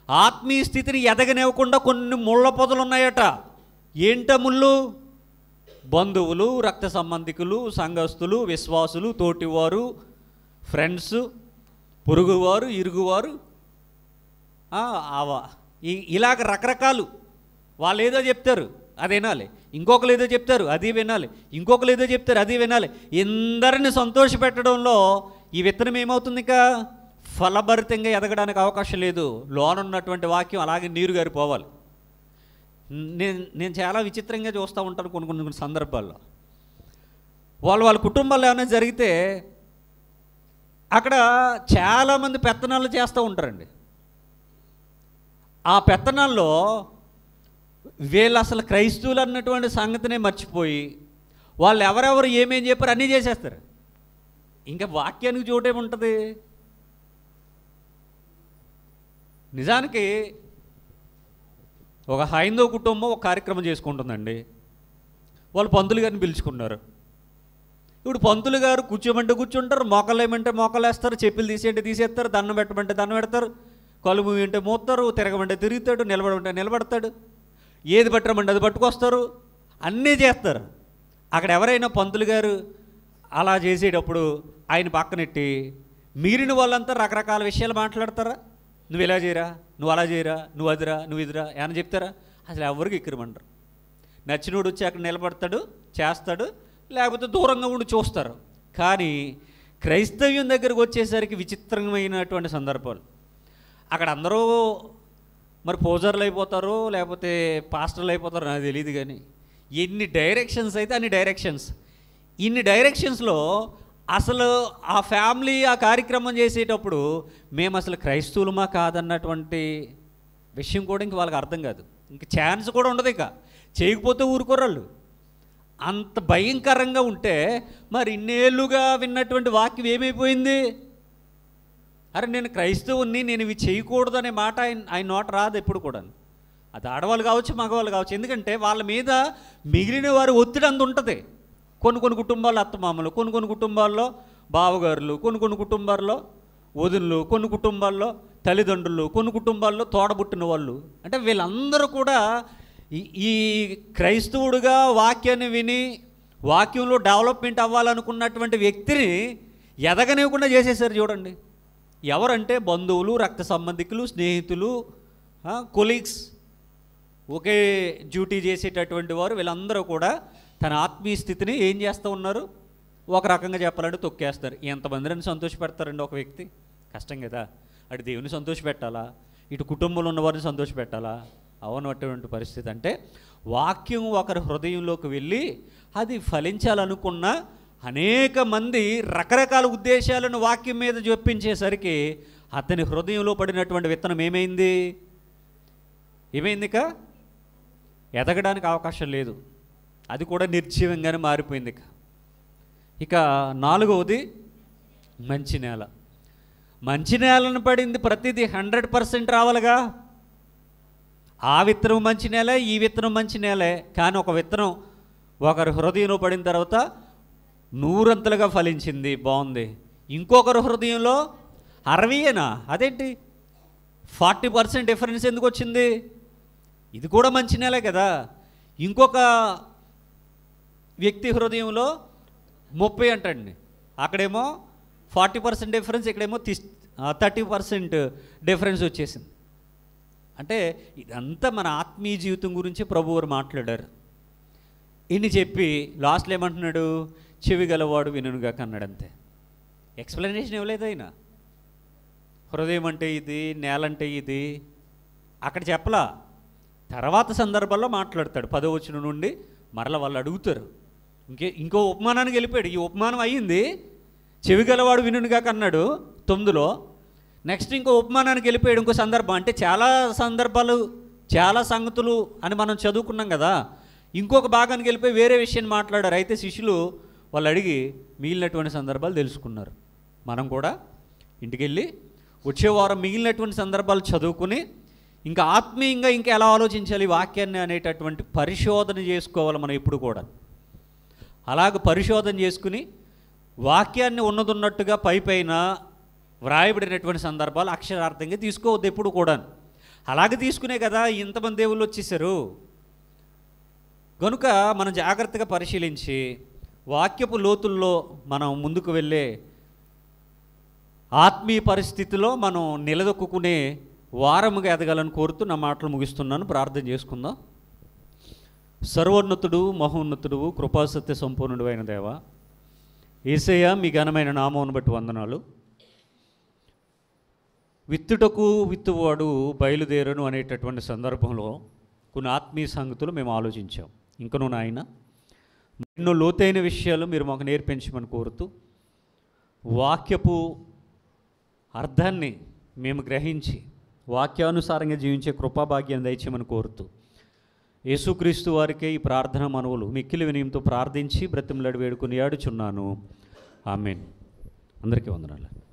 Speaker 1: ఆత్మీయ స్థితిని ఎదగనివ్వకుండా కొన్ని ముళ్ళ పొదలు ఉన్నాయట. ఏంట ముళ్ళు? బంధువులు, రక్త సంబంధికులు, సంఘస్థులు, విశ్వాసులు, తోటివారు, ఫ్రెండ్స్, పొరుగువారు, ఇరుగువారు, ఇలాగ రకరకాలు. వాళ్ళు ఏదో చెప్తారు అది వినాలి, ఇంకొకరు ఏదో చెప్తారు అది వినాలి, ఇంకొకరు ఏదో చెప్తారు అది వినాలి. అందరిని సంతోషపెట్టడంలో ఈ విత్తనం ఏమవుతుంది? ఇంకా ఫలభరితంగా ఎదగడానికి అవకాశం లేదు. లోనున్నటువంటి వాక్యం అలాగే నీరు గారిపోవాలి. నేను చాలా విచిత్రంగా చూస్తూ ఉంటాను కొన్ని సందర్భాల్లో. వాళ్ళ కుటుంబాల్లో ఏమైనా జరిగితే అక్కడ చాలామంది పెత్తనాలు చేస్తూ ఉంటారండి. ఆ పెత్తనాల్లో వీళ్ళు అసలు క్రైస్తవులు అన్నటువంటి సంగతినే మర్చిపోయి వాళ్ళు ఎవరెవరు ఏమేం చెప్పారు అన్నీ చేసేస్తారు. ఇంకా వాక్యానికి చోటేముంటుంది? నిజానికి ఒక హైందవ కుటుంబం ఒక కార్యక్రమం చేసుకుంటుందండి. వాళ్ళు పంతులు గారిని పిలుచుకున్నారు. ఇప్పుడు పంతులు గారు కూర్చోమంటే కూర్చుంటారు, మోకాలు వేయమంటే మోకాలు వేస్తారు, చెప్పులు తీసేయంటే తీసేస్తారు, దండం పెట్టమంటే దండం పెడతారు, కళ్ళు మూయంటే మోస్తారు, తిరగమంటే తిరుగుతాడు, నిలబడమంటే నిలబడతాడు, ఏది పట్టమంటే అది పట్టుకొస్తారు, అన్నీ చేస్తారు. అక్కడ ఎవరైనా పంతులు గారు అలా చేసేటప్పుడు ఆయన పక్కనెట్టి మీరిన వాళ్ళంతా రకరకాల విషయాలు మాట్లాడతారా? నువ్వు ఇలా చేయరా, నువ్వు అలా చేయరా, నువ్వు అదిరా, నువ్వు ఇదిరా ఏమైనా చెప్తారా? అసలు ఎవరికి ఎక్కిరమంటారు. నచ్చినోడు వచ్చి అక్కడ నిలబడతాడు, చేస్తాడు, లేకపోతే దూరంగా ఉండి చూస్తారు. కానీ క్రైస్తవ్యం దగ్గరకు వచ్చేసరికి విచిత్రమైనటువంటి సందర్భాలు. అక్కడ అందరూ మరి పోజర్లు అయిపోతారో లేకపోతే పాస్టర్లు అయిపోతారో నాకు తెలియదు. కానీ ఎన్ని డైరెక్షన్స్ అయితే అన్ని డైరెక్షన్స్. ఇన్ని డైరెక్షన్స్లో అసలు ఆ ఫ్యామిలీ ఆ కార్యక్రమం చేసేటప్పుడు మేము అసలు క్రైస్తవులమా కాదన్నటువంటి విషయం కూడా ఇంక వాళ్ళకి అర్థం కాదు. ఇంక ఛాన్స్ కూడా ఉండదు. ఇక చేయకపోతే ఊరుకోరాళ్ళు. అంత భయంకరంగా ఉంటే మరి ఇన్నేళ్ళుగా విన్నటువంటి వాక్యం ఏమైపోయింది? అరే నేను క్రైస్తవుని, నేను ఇవి చేయకూడదు అనే మాట ఆయన నోట రాదు ఎప్పుడు కూడా. అది ఆడవాళ్ళు కావచ్చు, మగవాళ్ళు కావచ్చు. ఎందుకంటే వాళ్ళ మీద మిగిలిన వారి ఒత్తిడి అంత ఉంటుంది. కొన్ని కుటుంబాల్లో అత్తమామలు, కొన్ని కుటుంబాల్లో బావగారులు, కొన్ని కుటుంబాల్లో వదినలు, కొన్ని కుటుంబాల్లో తల్లిదండ్రులు, కొన్ని కుటుంబాల్లో తోడబుట్టిన వాళ్ళు. అంటే వీళ్ళందరూ కూడా ఈ క్రైస్తవుడుగా వాక్యాన్ని విని వాక్యంలో డెవలప్మెంట్ అవ్వాలనుకున్నటువంటి వ్యక్తిని ఎదగనివ్వకుండా చేసేసారు. చూడండి, ఎవరంటే బంధువులు, రక్త సంబంధికులు, స్నేహితులు, కొలీగ్స్, ఒకే డ్యూటీ చేసేటటువంటి వారు, వీళ్ళందరూ కూడా తన ఆత్మీయ స్థితిని ఏం చేస్తూ ఉన్నారు? ఒక రకంగా చెప్పాలంటే తొక్కేస్తారు. ఎంతమందిని సంతోషపెడతారండి ఒక వ్యక్తి? కష్టం కదా. అటు దేవుని సంతోషపెట్టాలా, ఇటు కుటుంబంలో ఉన్న వారిని సంతోషపెట్టాలా? అవునటువంటి పరిస్థితి. అంటే వాక్యం ఒకరి హృదయంలోకి వెళ్ళి అది ఫలించాలనుకున్న అనేక మంది రకరకాల ఉద్దేశాలను వాక్యం మీద జొప్పించేసరికి అతని హృదయంలో పడినటువంటి విత్తనం ఏమైంది? ఇక ఎదగడానికి అవకాశం లేదు. అది కూడా నిర్జీవంగానే మారిపోయింది. ఇక నాలుగవది మంచి నేల. మంచి నేలను పడింది ప్రతిదీ 100% రావాలిగా. ఆ విత్తనం మంచి నేలే, ఈ విత్తనం మంచి నేలే. కానీ ఒక విత్తనం ఒకరి హృదయంలో పడిన తర్వాత 100 ఫలించింది, బాగుంది. ఇంకొకరి హృదయంలో 60. అదేంటి 40% డిఫరెన్స్ ఎందుకు వచ్చింది? ఇది కూడా మంచి నేలే కదా. ఇంకొక వ్యక్తి హృదయంలో 30 అంటండి, అక్కడేమో 40% డిఫరెన్స్, ఇక్కడేమో 30% డిఫరెన్స్ వచ్చేసింది. అంటే ఇదంతా మన ఆత్మీయ జీవితం గురించి ప్రభువారు మాట్లాడారు. ఇన్ని చెప్పి లాస్ట్లో ఏమంటున్నాడు? చెవి గలవాడు వినుగా కన్నాడు. అంతే, ఎక్స్ప్లెనేషన్ ఇవ్వలేదు ఆయన. హృదయం అంటే ఇది, నేల అంటే ఇది అక్కడ చెప్పలా. తర్వాత సందర్భాల్లో మాట్లాడతాడు. 10వ వచనం నుండి మరలా వాళ్ళు అడుగుతారు. ఇంకో ఉపమానానికి వెళ్ళిపోయాడు. ఈ ఉపమానం అయ్యింది, చెవి గలవాడు వినుగా కన్నాడు 9లో. నెక్స్ట్ ఇంకో ఉపమానానికి వెళ్ళిపోయాడు, ఇంకో సందర్భం. అంటే చాలా సందర్భాలు, చాలా సంగతులు అని మనం చదువుకున్నాం కదా. ఇంకొక భాగానికి వెళ్ళిపోయి వేరే విషయాన్ని మాట్లాడారు. అయితే శిష్యులు వాళ్ళు అడిగి మిగిలినటువంటి సందర్భాలు తెలుసుకున్నారు. మనం కూడా ఇంటికి వెళ్ళి వచ్చే వారం మిగిలినటువంటి సందర్భాలు చదువుకుని ఇంకా ఆత్మీయంగా ఇంకా ఎలా ఆలోచించాలి వాక్యాన్ని అనేటటువంటి పరిశోధన చేసుకోవాలి మనం ఇప్పుడు కూడా. అలాగ పరిశోధన చేసుకుని వాక్యాన్ని ఉన్నదున్నట్టుగా పైపైన వ్రాయబడినటువంటి సందర్భాలు అక్షరార్థంగా తీసుకోవద్దు ఎప్పుడు కూడా. అలాగే తీసుకునే కదా ఇంతమంది దేవుళ్ళు వచ్చేసారు. కనుక మనం జాగ్రత్తగా పరిశీలించి వాక్యపు లోతుల్లో మనం ముందుకు వెళ్ళే ఆత్మీయ పరిస్థితిలో మనం నిలదొక్కునే వారముగా ఎదగాలని కోరుతూ నా మాటలు ముగిస్తున్నాను. ప్రార్థన చేసుకుందాం. సర్వోన్నతుడు, మహోన్నతుడు, కృపాసత్య సంపూర్ణుడు అయిన దేవ, యేసయ్య మీ ఘనమైన నామమును బట్టి వందనాలు. విత్తుటకు విత్తువాడు బయలుదేరను అనేటటువంటి సందర్భంలో కొన్ని ఆత్మీయ సంగతులు మేము ఆలోచించాం. ఇంకనూ నాయన ఎన్నో లోతైన విషయాలు మీరు మాకు నేర్పించమని కోరుతూ వాక్యపు అర్థాన్ని మేము గ్రహించి వాక్యానుసారంగా జీవించే కృపాభాగ్యాన్ని దయచేయమని కోరుతూ యేసుక్రీస్తు వారికే ఈ ప్రార్థన మనవులు మిక్కిలి వినయంతో ప్రార్థించి బ్రతిమలాడి వేడుకొని ఆడుచున్నాను. ఆమేన్. అందరికీ వందనాలు.